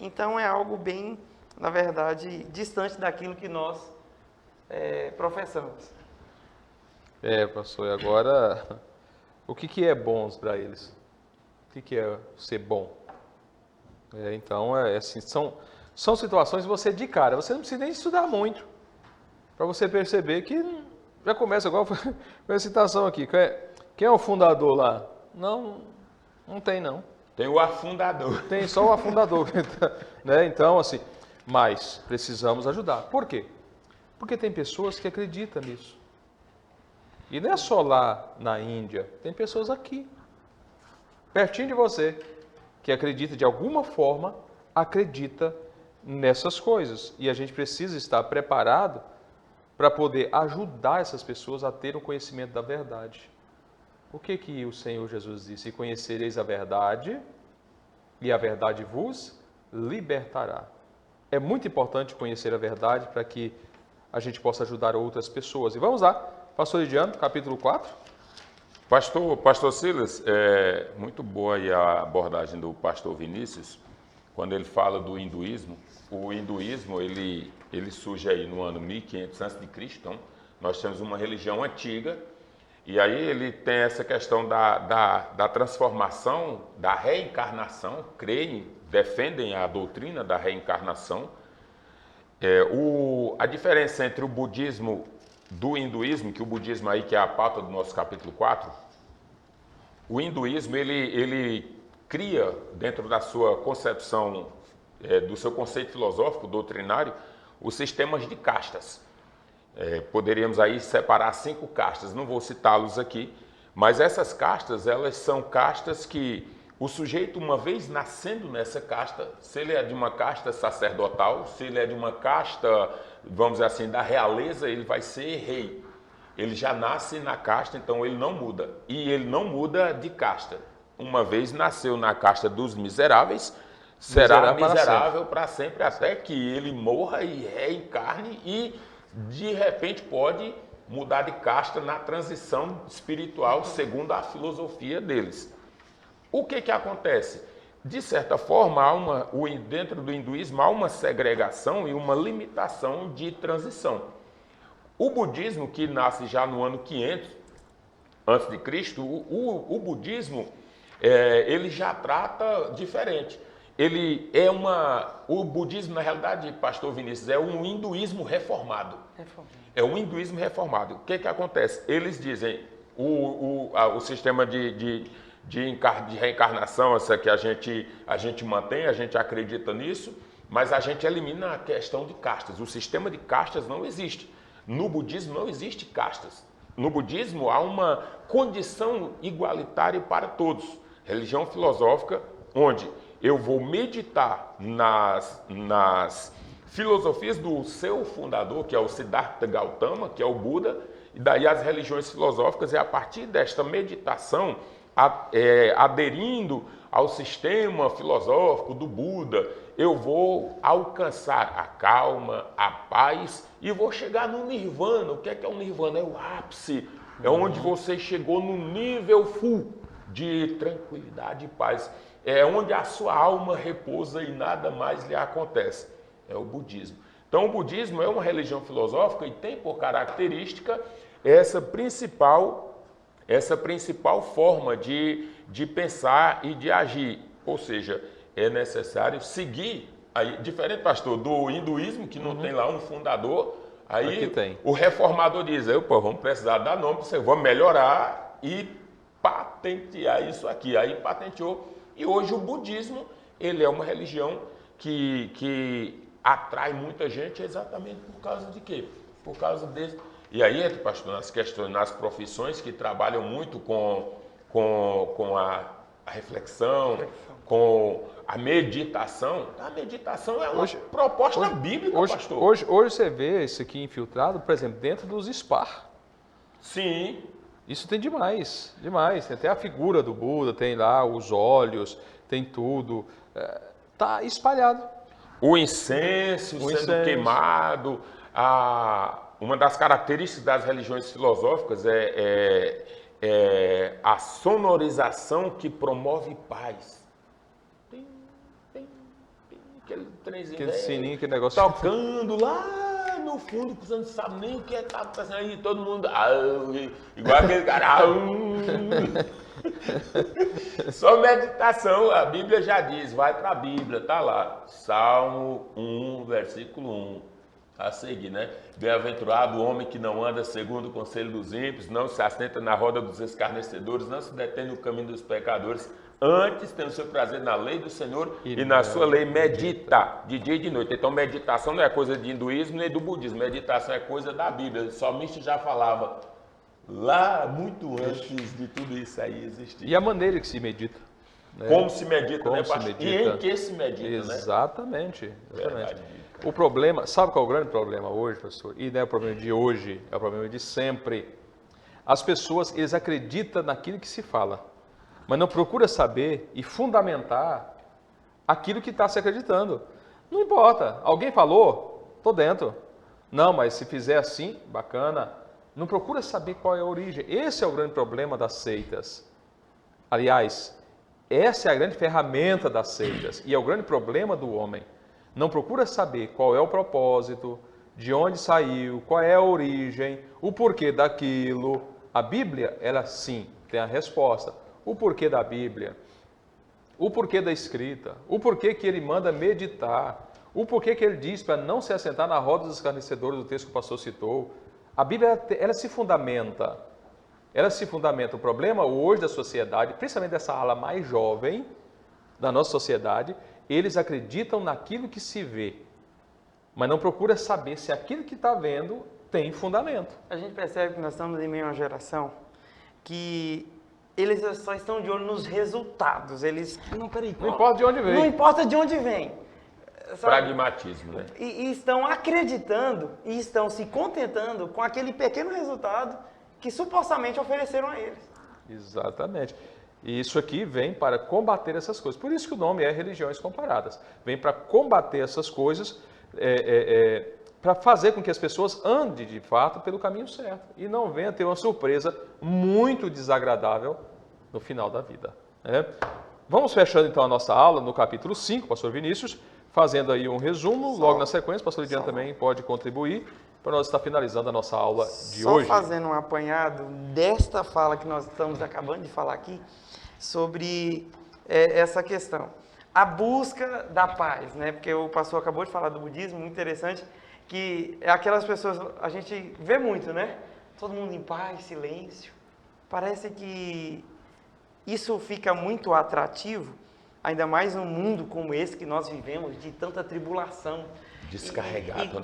Então é algo bem, na verdade, distante daquilo que nós professamos. Pastor, e agora, o que é bons para eles? O que é ser bom? Então, assim, são situações que você, de cara, você não precisa nem estudar muito, para você perceber que já começa igual com a citação aqui. Quem é o fundador lá? Não tem não. Tem o afundador. Tem só o afundador. Né? Então, assim, mas precisamos ajudar. Por quê? Porque tem pessoas que acreditam nisso. E não é só lá na Índia, tem pessoas aqui, pertinho de você, que acredita de alguma forma, acredita nessas coisas. E a gente precisa estar preparado para poder ajudar essas pessoas a ter um conhecimento da verdade. O que o Senhor Jesus disse? E conhecereis a verdade, e a verdade vos libertará. É muito importante conhecer a verdade para que a gente possa ajudar outras pessoas. E vamos lá, Pastor Lidiano, capítulo 4. Pastor Silas, muito boa aí a abordagem do pastor Vinícius, quando ele fala do hinduísmo. O hinduísmo, ele surge aí no ano 1500 a.C., então nós temos uma religião antiga, e aí ele tem essa questão da transformação, da reencarnação, defendem a doutrina da reencarnação. A diferença entre o budismo do hinduísmo, que o budismo aí que é a pauta do nosso capítulo 4, o hinduísmo ele cria dentro da sua concepção, do seu conceito filosófico, doutrinário, os sistemas de castas. Poderíamos aí separar 5 castas, não vou citá-los aqui, mas essas castas, elas são castas que o sujeito, uma vez nascendo nessa casta, se ele é de uma casta sacerdotal, se ele é de uma casta, vamos dizer assim, da realeza, ele vai ser rei. Ele já nasce na casta, então ele não muda. E ele não muda de casta. Uma vez nasceu na casta dos miseráveis, será miserável para sempre, até que ele morra e reencarne e, de repente, pode mudar de casta na transição espiritual, segundo a filosofia deles. O que acontece? De certa forma, dentro do hinduísmo há uma segregação e uma limitação de transição. O budismo, que nasce já no ano 500 a.C., o budismo, ele já trata diferente. O budismo, na realidade, pastor Vinícius, é um hinduísmo reformado. É um hinduísmo reformado. O que acontece? Eles dizem, o sistema de reencarnação, essa que a gente mantém, a gente acredita nisso, mas a gente elimina a questão de castas. O sistema de castas não existe. No budismo não existe castas. No budismo há uma condição igualitária para todos. Religião filosófica onde eu vou meditar nas filosofias do seu fundador, que é o Siddhartha Gautama, que é o Buda, e daí as religiões filosóficas, e a partir desta meditação, aderindo ao sistema filosófico do Buda, eu vou alcançar a calma, a paz e vou chegar no nirvana. O que é o nirvana? É o ápice, é onde você chegou no nível full de tranquilidade e paz. É onde a sua alma repousa e nada mais lhe acontece. É o budismo. Então, o budismo é uma religião filosófica e tem por característica essa principal forma de pensar e de agir. Ou seja, é necessário seguir, diferente, pastor, do hinduísmo, que não tem lá um fundador, aí o reformador diz, vamos precisar dar nome para você, vamos melhorar e patentear isso aqui. Aí patenteou. E hoje o budismo, ele é uma religião que atrai muita gente exatamente por causa de quê? Por causa E aí entra, pastor, nas questões, nas profissões que trabalham muito com a reflexão, com a meditação. A meditação é uma proposta bíblica, pastor. Hoje você vê isso aqui infiltrado, por exemplo, dentro dos spa. Sim. Isso tem demais, demais. Tem até a figura do Buda, tem lá os olhos, tem tudo. Tá espalhado. O incenso sendo queimado. Uma das características das religiões filosóficas é a sonorização que promove paz. Aquele trenzinho, aquele sininho, aquele negócio. Tocando lá no fundo, que você não sabe nem o que está passando aí, todo mundo. Igual aquele cara. Só meditação, a Bíblia já diz, vai para a Bíblia, tá lá. Salmo 1, versículo 1. A seguir, né? Bem-aventurado o homem que não anda segundo o conselho dos ímpios, não se assenta na roda dos escarnecedores, não se detém no caminho dos pecadores, antes tem o seu prazer na lei do Senhor e na sua lei medita de dia e de noite. Então meditação não é coisa de hinduísmo nem do budismo, meditação é coisa da Bíblia. O salmista já falava lá muito antes de tudo isso aí existir. E a maneira que se medita. Né? Como se medita, como né, se pastor? medita. E em que se medita, exatamente, né? Exatamente. Verdade. O problema, sabe qual é o grande problema hoje, pastor? E não é o problema de hoje, é o problema de sempre. As pessoas, eles acreditam naquilo que se fala, mas não procura saber e fundamentar aquilo que está se acreditando. Não importa, alguém falou, estou dentro. Não, mas se fizer assim, bacana. Não procura saber qual é a origem. Esse é o grande problema das seitas. Aliás, essa é a grande ferramenta das seitas e é o grande problema do homem. Não procura saber qual é o propósito, de onde saiu, qual é a origem, o porquê daquilo. A Bíblia, ela sim, tem a resposta. O porquê da Bíblia, o porquê da escrita, o porquê que ele manda meditar, o porquê que ele diz para não se assentar na roda dos escarnecedores, do texto que o pastor citou. A Bíblia, ela se fundamenta. Ela se fundamenta. O problema hoje da sociedade, principalmente dessa ala mais jovem da nossa sociedade, eles acreditam naquilo que se vê, mas não procura saber se aquilo que está vendo tem fundamento. A gente percebe que nós estamos em meio a uma geração que eles só estão de olho nos resultados. Eles não importa de onde vem. Não importa de onde vem. Pragmatismo, né? E estão acreditando e estão se contentando com aquele pequeno resultado que supostamente ofereceram a eles. Exatamente. E isso aqui vem para combater essas coisas. Por isso que o nome é Religiões Comparadas. Vem para combater essas coisas, para fazer com que as pessoas andem de fato pelo caminho certo e não venham ter uma surpresa muito desagradável no final da vida. Né? Vamos fechando então a nossa aula no capítulo 5, pastor Vinícius, fazendo aí um resumo. Logo na sequência, pastor Lidiano também pode contribuir para nós estar finalizando a nossa aula de hoje. Só fazendo um apanhado desta fala que nós estamos acabando de falar aqui, sobre essa questão. A busca da paz, né? Porque o pastor acabou de falar do budismo, muito interessante, que é aquelas pessoas, a gente vê muito, né? Todo mundo em paz, silêncio. Parece que isso fica muito atrativo, ainda mais num mundo como esse que nós vivemos, de tanta tribulação. Descarregado.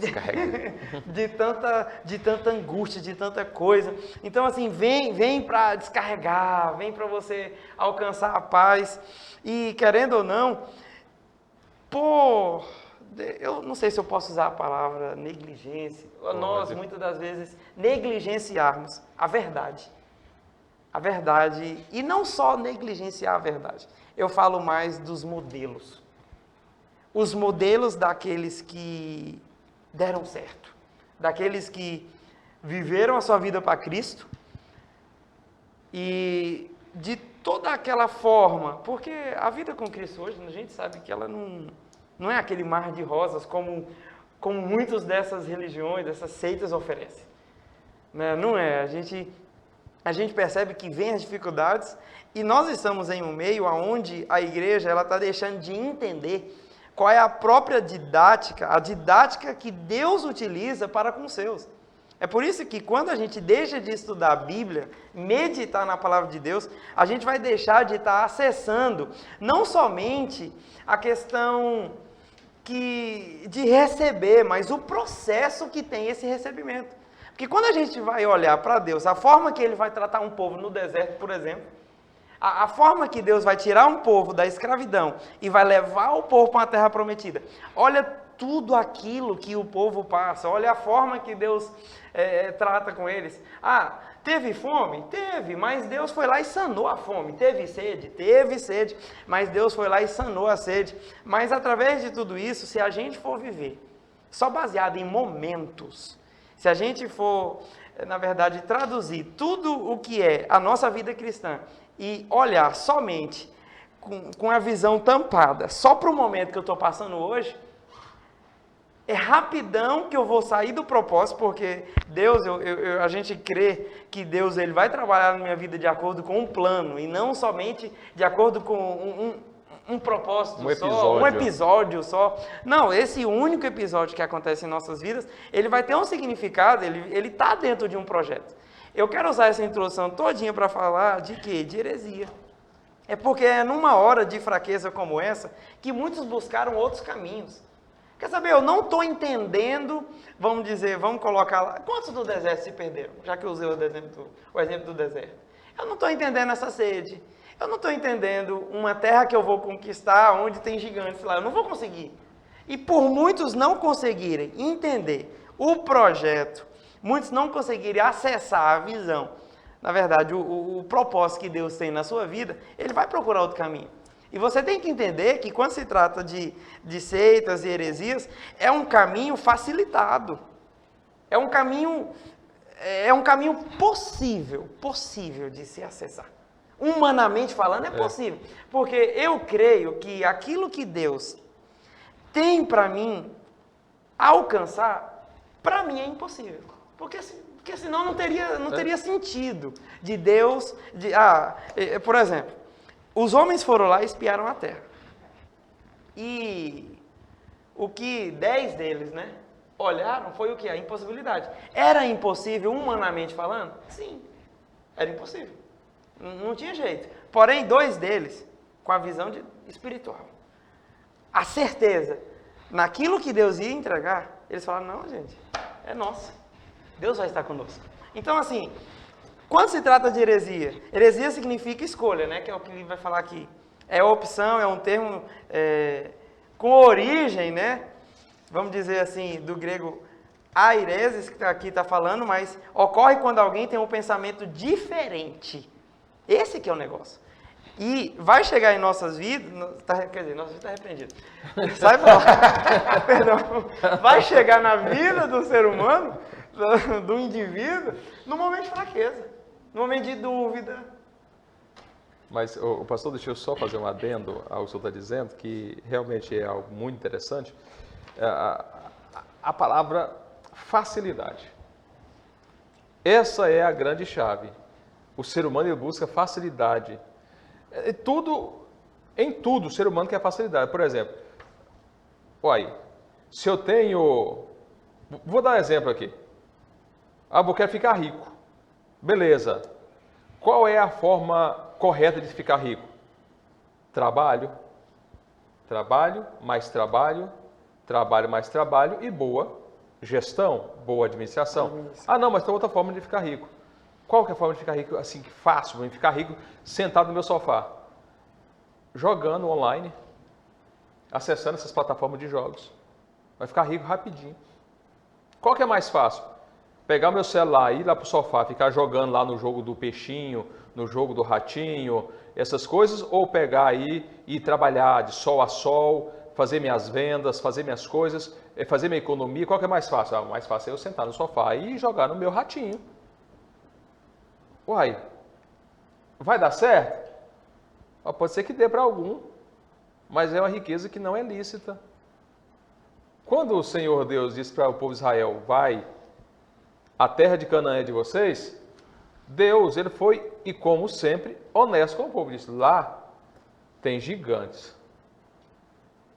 De tanta angústia, de tanta coisa. Então, assim, vem para descarregar, vem para você alcançar a paz. E, querendo ou não, eu não sei se eu posso usar a palavra negligência. Nós, muitas das vezes, negligenciarmos a verdade. A verdade, e não só negligenciar a verdade. Eu falo mais dos modelos. Os modelos daqueles que deram certo, daqueles que viveram a sua vida para Cristo e de toda aquela forma, porque a vida com Cristo hoje, a gente sabe que ela não é aquele mar de rosas como muitas dessas religiões, dessas seitas oferecem. Não é, a gente percebe que vem as dificuldades e nós estamos em um meio onde a igreja está deixando de entender qual é a própria didática, a didática que Deus utiliza para com os seus. É por isso que quando a gente deixa de estudar a Bíblia, meditar na palavra de Deus, a gente vai deixar de estar acessando não somente a questão de receber, mas o processo que tem esse recebimento. Porque quando a gente vai olhar para Deus, a forma que ele vai tratar um povo no deserto, por exemplo, a forma que Deus vai tirar um povo da escravidão e vai levar o povo para uma terra prometida, olha tudo aquilo que o povo passa, olha a forma que Deus trata com eles. Ah, teve fome? Teve, mas Deus foi lá e sanou a fome. Teve sede, mas Deus foi lá e sanou a sede. Mas através de tudo isso, se a gente for viver só baseado em momentos, se a gente for, na verdade, traduzir tudo o que é a nossa vida cristã e olhar somente com a visão tampada, só para o momento que eu estou passando hoje, é rapidão que eu vou sair do propósito, porque Deus, a gente crê que Deus ele vai trabalhar na minha vida de acordo com um plano, e não somente de acordo com um propósito só, um episódio só. Não, esse único episódio que acontece em nossas vidas, ele vai ter um significado, ele está dentro de um projeto. Eu quero usar essa introdução todinha para falar de quê? De heresia. É porque é numa hora de fraqueza como essa que muitos buscaram outros caminhos. Quer saber, eu não estou entendendo, vamos colocar lá, quantos do deserto se perderam? Já que eu usei o exemplo do deserto. Eu não estou entendendo essa sede. Eu não estou entendendo uma terra que eu vou conquistar onde tem gigantes lá. Eu não vou conseguir. E por muitos não conseguirem entender o projeto, muitos não conseguirem acessar a visão, na verdade, o propósito que Deus tem na sua vida, ele vai procurar outro caminho. E você tem que entender que quando se trata de seitas e heresias, é um caminho facilitado. É um caminho possível de se acessar. Humanamente falando, é possível. Porque eu creio que aquilo que Deus tem para mim alcançar, para mim é impossível. Porque senão não teria sentido de Deus... por exemplo, os homens foram lá e espiaram a terra. E o que 10 deles, né, olharam foi o que? A impossibilidade. Era impossível humanamente falando? Sim, era impossível. Não tinha jeito. Porém, 2 deles, com a visão espiritual, a certeza naquilo que Deus ia entregar, eles falaram, não, gente, é nosso. Deus vai estar conosco. Então, assim, quando se trata de heresia significa escolha, né? Que é o que ele vai falar aqui. É opção, é um termo com origem, né? Vamos dizer assim, do grego aireses, que aqui está falando, mas ocorre quando alguém tem um pensamento diferente. Esse que é o negócio. E vai chegar em nossas vidas, quer dizer, nossa vida está repreendido. Sai pra lá. Perdão. Vai chegar na vida do ser humano, do indivíduo, no momento de fraqueza, no momento de dúvida. Mas, o pastor, deixa eu só fazer um adendo ao que o senhor está dizendo, que realmente é algo muito interessante. A palavra facilidade. Essa é a grande chave. O ser humano ele busca facilidade. Em tudo, o ser humano quer facilidade. Por exemplo, se eu tenho... Vou dar um exemplo aqui. Eu quero ficar rico. Beleza. Qual é a forma correta de ficar rico? Trabalho. Trabalho, mais trabalho. Trabalho, mais trabalho e boa gestão, boa administração. Não, mas tem outra forma de ficar rico. Qual que é a forma de ficar rico? Assim, fácil, de ficar rico sentado no meu sofá. Jogando online. Acessando essas plataformas de jogos. Vai ficar rico rapidinho. Qual que é mais fácil? Pegar o meu celular, ir lá pro sofá, ficar jogando lá no jogo do peixinho, no jogo do ratinho, essas coisas, ou pegar aí e trabalhar de sol a sol, fazer minhas vendas, fazer minhas coisas, fazer minha economia. Qual que é mais fácil? O mais fácil é eu sentar no sofá e jogar no meu ratinho. Vai dar certo? Pode ser que dê para algum, mas é uma riqueza que não é lícita. Quando o Senhor Deus disse para o povo de Israel, a terra de Canaã é de vocês, Deus, ele foi, e como sempre, honesto com o povo. Disse, lá tem gigantes.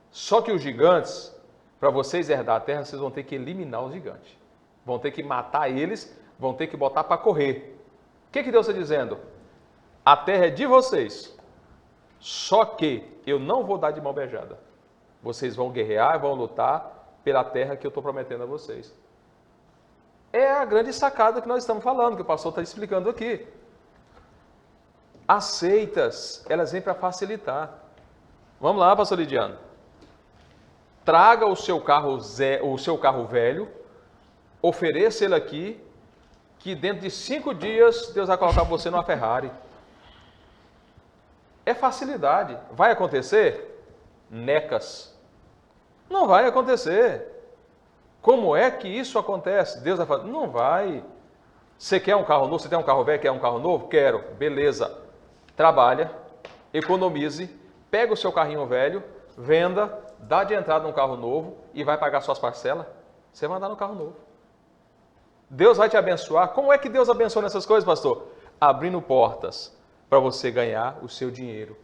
Só que os gigantes, para vocês herdar a terra, vocês vão ter que eliminar os gigantes. Vão ter que matar eles, vão ter que botar para correr. O que Deus está dizendo? A terra é de vocês. Só que eu não vou dar de mão beijada. Vocês vão guerrear, vão lutar pela terra que eu estou prometendo a vocês. É a grande sacada que nós estamos falando, que o pastor está explicando aqui. As seitas, elas vêm para facilitar. Vamos lá, pastor Lidiano. Traga o seu carro velho, ofereça ele aqui, que dentro de 5 dias Deus vai colocar você numa Ferrari. É facilidade. Vai acontecer? Necas. Não vai acontecer. Como é que isso acontece? Deus vai falar, não vai. Você quer um carro novo? Você tem um carro velho, quer um carro novo? Quero. Beleza. Trabalha, economize, pega o seu carrinho velho, venda, dá de entrada num carro novo e vai pagar suas parcelas. Você vai andar no carro novo. Deus vai te abençoar. Como é que Deus abençoa nessas coisas, pastor? Abrindo portas para você ganhar o seu dinheiro.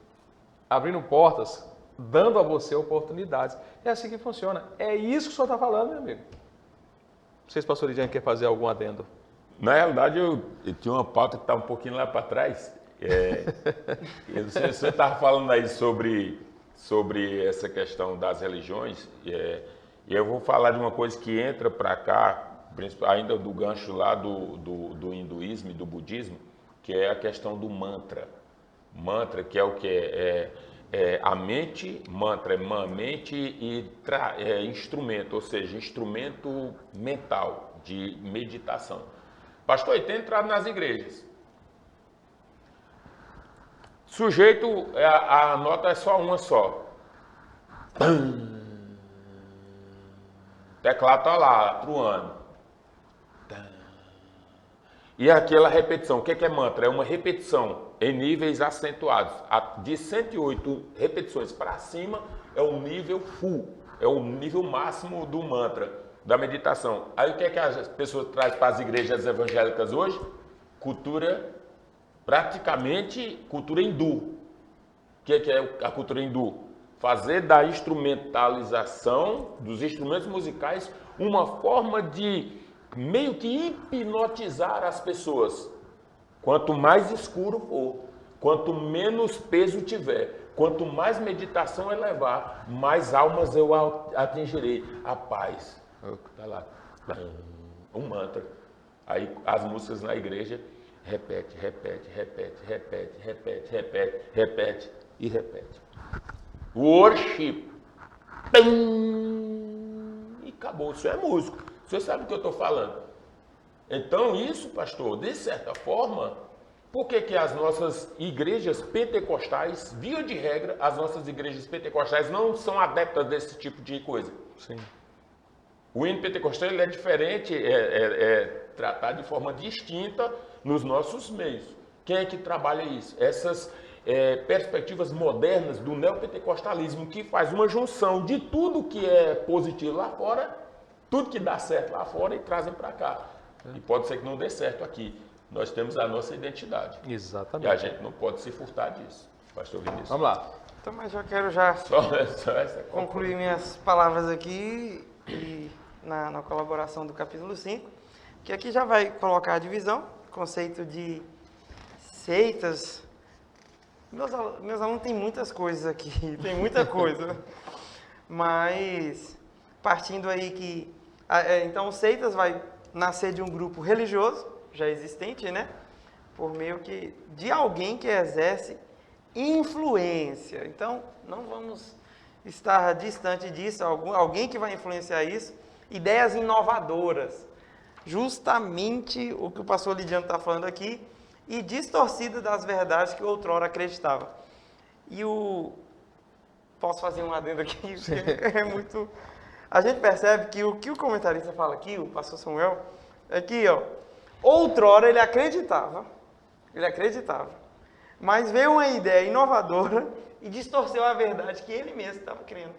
Abrindo portas, dando a você oportunidades. É assim que funciona. É isso que o senhor está falando, meu amigo. Não sei se o pastor Lidiane quer fazer algum adendo. Na realidade, eu tinha uma pauta que está um pouquinho lá para trás. Você estava falando aí sobre essa questão das religiões, e eu vou falar de uma coisa que entra para cá, ainda do gancho lá do hinduísmo e do budismo, que é a questão do mantra. Mantra, que é o que? A mente, mantra é mente e instrumento, ou seja, instrumento mental de meditação. Pastor, ele tem entrado nas igrejas. Sujeito, a nota é só uma só. Teclado está lá, truando. E aquela repetição, o que é mantra? É uma repetição em níveis acentuados. De 108 repetições para cima é o nível full, é o nível máximo do mantra, da meditação. Aí o que as pessoas trazem para as igrejas evangélicas hoje? Praticamente cultura hindu. O que é a cultura hindu? Fazer da instrumentalização dos instrumentos musicais uma forma de meio que hipnotizar as pessoas. Quanto mais escuro for, quanto menos peso tiver, quanto mais meditação elevar, mais almas eu atingirei. A paz. Tá lá. Um mantra. Aí as músicas na igreja repete, repete, repete, repete, repete, repete, repete e repete. Worship. E acabou. Isso é música. Você sabe o que eu estou falando. Então isso, pastor, de certa forma, por que as nossas igrejas pentecostais, via de regra, as nossas igrejas pentecostais não são adeptas desse tipo de coisa? Sim. O hino pentecostal ele é diferente, é tratado de forma distinta nos nossos meios. Quem é que trabalha isso? Essas perspectivas modernas do neopentecostalismo, que faz uma junção de tudo que é positivo lá fora, tudo que dá certo lá fora e trazem para cá. E pode ser que não dê certo aqui. Nós temos a nossa identidade. Exatamente. E a gente não pode se furtar disso. Pastor Vinícius. Vamos lá. Então, mas eu quero já Só essa concluir minhas palavras aqui e na colaboração do capítulo 5, que aqui já vai colocar a divisão, conceito de seitas. Meus alunos têm muitas coisas aqui, tem muita coisa, mas partindo aí que... Então, seitas vai nascer de um grupo religioso, já existente, né? Por meio de alguém que exerce influência. Então, não vamos estar distante disso, alguém que vai influenciar isso, ideias inovadoras, justamente o que o pastor Lidiano está falando aqui, e distorcida das verdades que outrora acreditava. Posso fazer um adendo aqui? É muito... A gente percebe que o que o comentarista fala aqui, o pastor Samuel, é que, outrora ele acreditava, mas veio uma ideia inovadora e distorceu a verdade que ele mesmo estava crendo.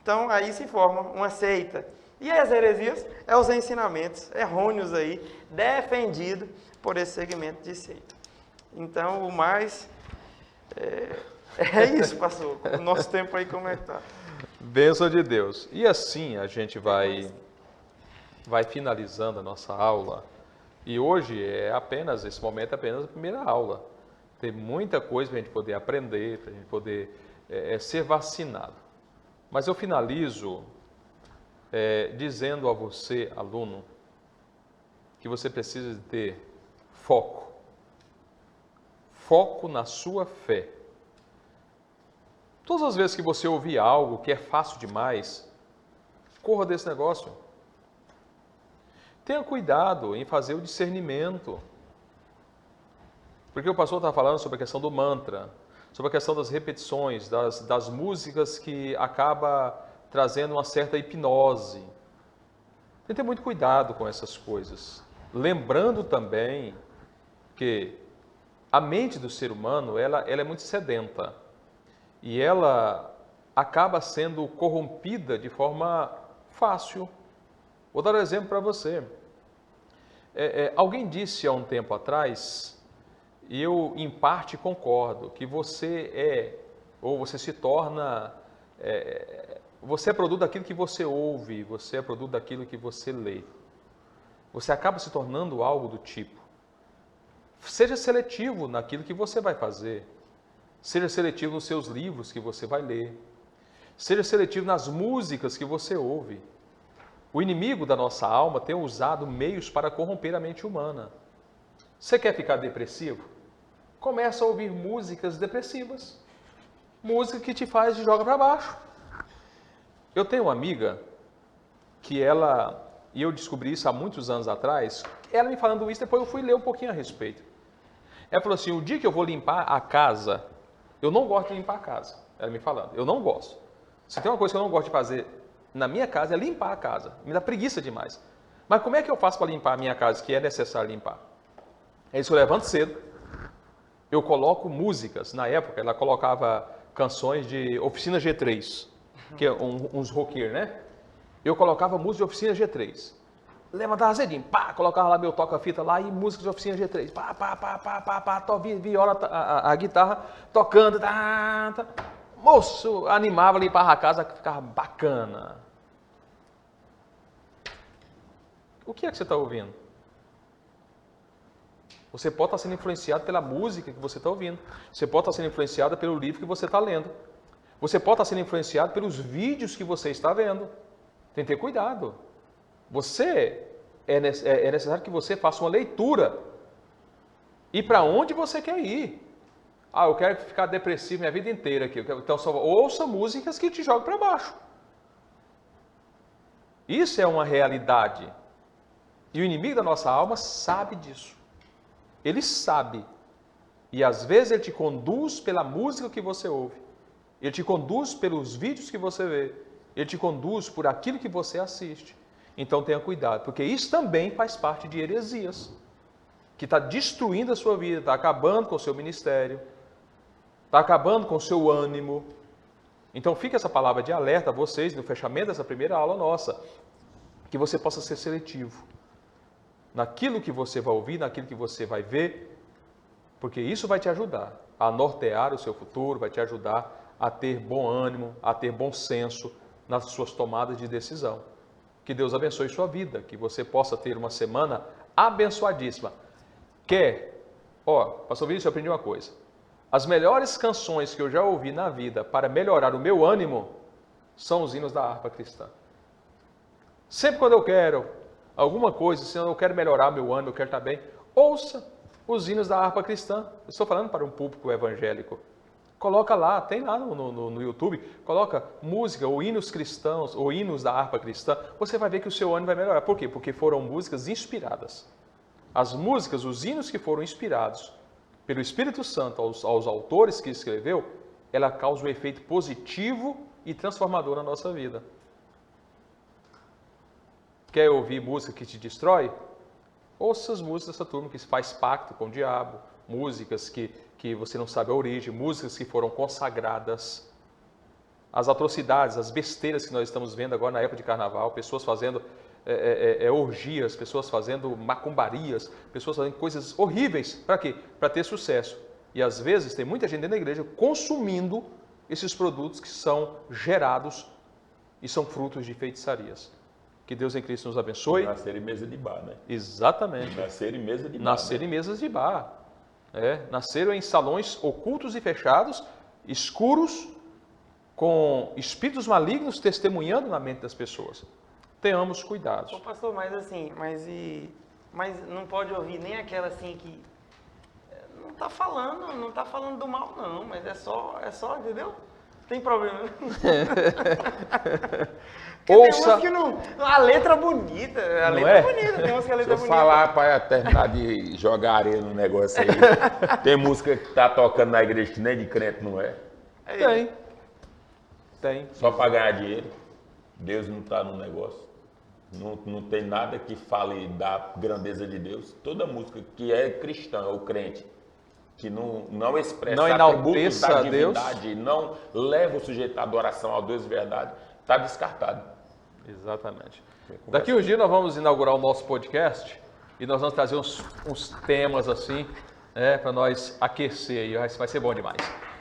Então, aí se forma uma seita. E as heresias é os ensinamentos errôneos aí, defendidos por esse segmento de seita. Então, o mais... É isso, pastor. O nosso tempo aí, como é que tá? Bênção de Deus. E assim a gente vai finalizando a nossa aula. E hoje esse momento é apenas a primeira aula. Tem muita coisa para a gente poder aprender, para a gente poder ser vacinado. Mas eu finalizo dizendo a você, aluno, que você precisa de ter foco. Foco na sua fé. Todas as vezes que você ouvir algo que é fácil demais, corra desse negócio. Tenha cuidado em fazer o discernimento. Porque o pastor está falando sobre a questão do mantra, sobre a questão das repetições, das músicas que acaba trazendo uma certa hipnose. Tem que ter muito cuidado com essas coisas. Lembrando também que a mente do ser humano ela é muito sedenta e ela acaba sendo corrompida de forma fácil. Vou dar um exemplo para você. Alguém disse há um tempo atrás, e eu em parte concordo, que você ou você se torna, você é produto daquilo que você ouve, você é produto daquilo que você lê. Você acaba se tornando algo do tipo. Seja seletivo naquilo que você vai fazer. Seja seletivo nos seus livros que você vai ler. Seja seletivo nas músicas que você ouve. O inimigo da nossa alma tem usado meios para corromper a mente humana. Você quer ficar depressivo? Começa a ouvir músicas depressivas. Música que te faz e joga para baixo. Eu tenho uma amiga que e eu descobri isso há muitos anos atrás, ela me falando isso, depois eu fui ler um pouquinho a respeito. Ela falou assim, o dia que eu vou limpar a casa, eu não gosto de limpar a casa. Ela me falando, eu não gosto. Se tem uma coisa que eu não gosto de fazer na minha casa, é limpar a casa. Me dá preguiça demais. Mas como é que eu faço para limpar a minha casa, que é necessário limpar? É isso, eu levanto cedo, eu coloco músicas. Na época, ela colocava canções de Oficina G3, que é uns roqueiros, né? Eu colocava música de Oficina G3. Levantava cedinho, pá, colocava lá meu toca-fita lá e música de Oficina G3. Pá, pá, pá, pá, pá, pá, viola, a guitarra tocando. Tá. Moço, animava, limpava a casa, ficava bacana. O que é que você está ouvindo? Você pode estar sendo influenciado pela música que você está ouvindo. Você pode estar sendo influenciado pelo livro que você está lendo. Você pode estar sendo influenciado pelos vídeos que você está vendo. Tem que ter cuidado. É necessário que você faça uma leitura. E para onde você quer ir? Eu quero ficar depressivo minha vida inteira aqui. Então só ouça músicas que te jogam para baixo. Isso é uma realidade. E o inimigo da nossa alma sabe disso. Ele sabe. E às vezes ele te conduz pela música que você ouve. Ele te conduz pelos vídeos que você vê. Ele te conduz por aquilo que você assiste. Então tenha cuidado, porque isso também faz parte de heresias. Que está destruindo a sua vida, está acabando com o seu ministério, está acabando com o seu ânimo. Então fica essa palavra de alerta a vocês no fechamento dessa primeira aula nossa. Que você possa ser seletivo naquilo que você vai ouvir, naquilo que você vai ver, porque isso vai te ajudar a nortear o seu futuro, vai te ajudar a ter bom ânimo, a ter bom senso nas suas tomadas de decisão. Que Deus abençoe sua vida, que você possa ter uma semana abençoadíssima. Pastor Vinícius, eu aprendi uma coisa. As melhores canções que eu já ouvi na vida para melhorar o meu ânimo são os hinos da harpa cristã. Sempre quando eu quero alguma coisa, se eu quero melhorar meu ânimo, eu quero estar bem, ouça os hinos da harpa cristã. Eu estou falando para um público evangélico. Coloca lá, tem lá no YouTube, coloca música ou hinos cristãos, ou hinos da harpa cristã, você vai ver que o seu ânimo vai melhorar. Por quê? Porque foram músicas inspiradas. As músicas, os hinos que foram inspirados pelo Espírito Santo aos autores que escreveu, ela causa um efeito positivo e transformador na nossa vida. Quer ouvir música que te destrói? Ouça as músicas dessa turma que faz pacto com o diabo, músicas que você não sabe a origem, músicas que foram consagradas, as atrocidades, as besteiras que nós estamos vendo agora na época de carnaval, pessoas fazendo orgias, pessoas fazendo macumbarias, pessoas fazendo coisas horríveis. Para quê? Para ter sucesso. E às vezes tem muita gente dentro da igreja consumindo esses produtos que são gerados e são frutos de feitiçarias. Que Deus em Cristo nos abençoe. Nascer em mesa de bar, né? Exatamente. Nascer em mesa de bar. Nascer em mesas de bar. Nasceram em salões ocultos e fechados, escuros, com espíritos malignos testemunhando na mente das pessoas. Tenhamos cuidado. Pastor, mas não pode ouvir nem aquela assim que não tá falando do mal não, mas é só, entendeu? Tem problema. Porque Ouça. tem uns que não. A letra é bonita. A letra é bonita, tem uns que a letra é Se eu bonita. falar para terminar de jogar areia no negócio aí, tem música que tá tocando na igreja que nem de crente não é. Tem. Só para ganhar dinheiro. Deus não está no negócio. Não tem nada que fale da grandeza de Deus. Toda música que é cristã ou crente, que não expressa Não atributos enalteça da a Deus. divindade, não leva o sujeito à adoração ao Deus de verdade, está descartado. Exatamente. Daqui uns dias nós vamos inaugurar o nosso podcast e nós vamos trazer uns temas assim, para nós aquecer aí, vai ser bom demais.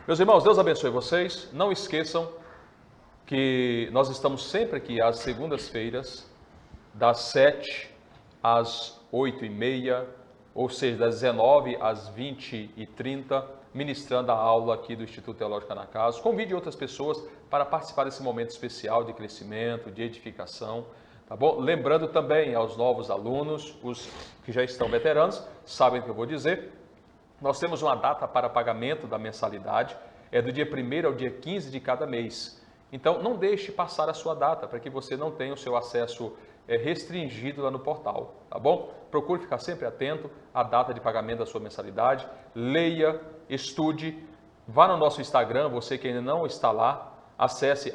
Meus irmãos, Deus abençoe vocês. Não esqueçam que nós estamos sempre aqui às segundas-feiras, das 7 às 8h30, ou seja, das 19 às 20h30, ministrando a aula aqui do Instituto Teológico Anacleto. Convide outras pessoas para participar desse momento especial de crescimento, de edificação, tá bom? Lembrando também aos novos alunos, os que já estão veteranos, sabem o que eu vou dizer. Nós temos uma data para pagamento da mensalidade, é do dia 1º ao dia 15 de cada mês. Então, não deixe passar a sua data, para que você não tenha o seu acesso restringido lá no portal, tá bom? Procure ficar sempre atento à data de pagamento da sua mensalidade, leia, estude, vá no nosso Instagram, você que ainda não está lá, acesse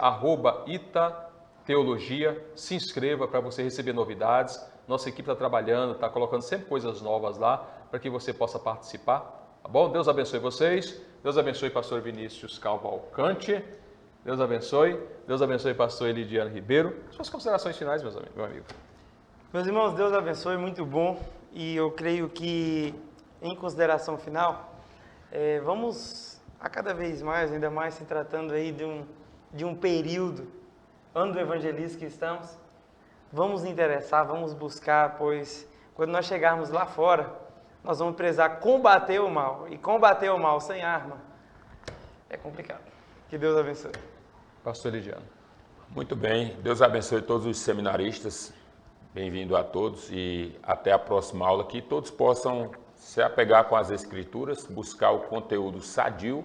@itateologia, se inscreva para você receber novidades. Nossa equipe está trabalhando, está colocando sempre coisas novas lá para que você possa participar, tá bom? Deus abençoe vocês, Deus abençoe pastor Vinícius Cavalcante, Deus abençoe pastor Elidiano Ribeiro. Suas considerações finais, meu amigo. Meus irmãos, Deus abençoe, muito bom. E eu creio que, em consideração final, vamos a cada vez mais, ainda mais se tratando aí de um período, ano do evangelismo que estamos, vamos interessar, vamos buscar, pois quando nós chegarmos lá fora, nós vamos precisar combater o mal. E combater o mal sem arma é complicado. Que Deus abençoe. Pastor Elidiano. Muito bem, Deus abençoe todos os seminaristas, bem-vindo a todos e até a próxima aula, que todos possam se apegar com as escrituras, buscar o conteúdo sadio.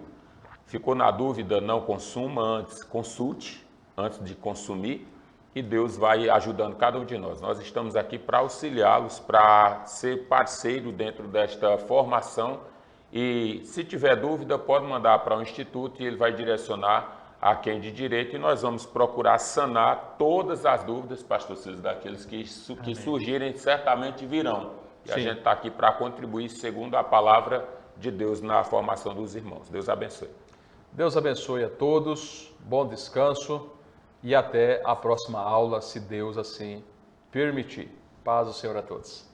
Ficou na dúvida, não consuma antes, consulte antes de consumir e Deus vai ajudando cada um de nós. Nós estamos aqui para auxiliá-los, para ser parceiro dentro desta formação e se tiver dúvida pode mandar para o Instituto e ele vai direcionar a quem de direito e nós vamos procurar sanar todas as dúvidas, pastor Cílio, daqueles que surgirem, certamente virão. E a gente está aqui para contribuir segundo a palavra de Deus na formação dos irmãos. Deus abençoe. Deus abençoe a todos, bom descanso e até a próxima aula, se Deus assim permitir. Paz do Senhor a todos.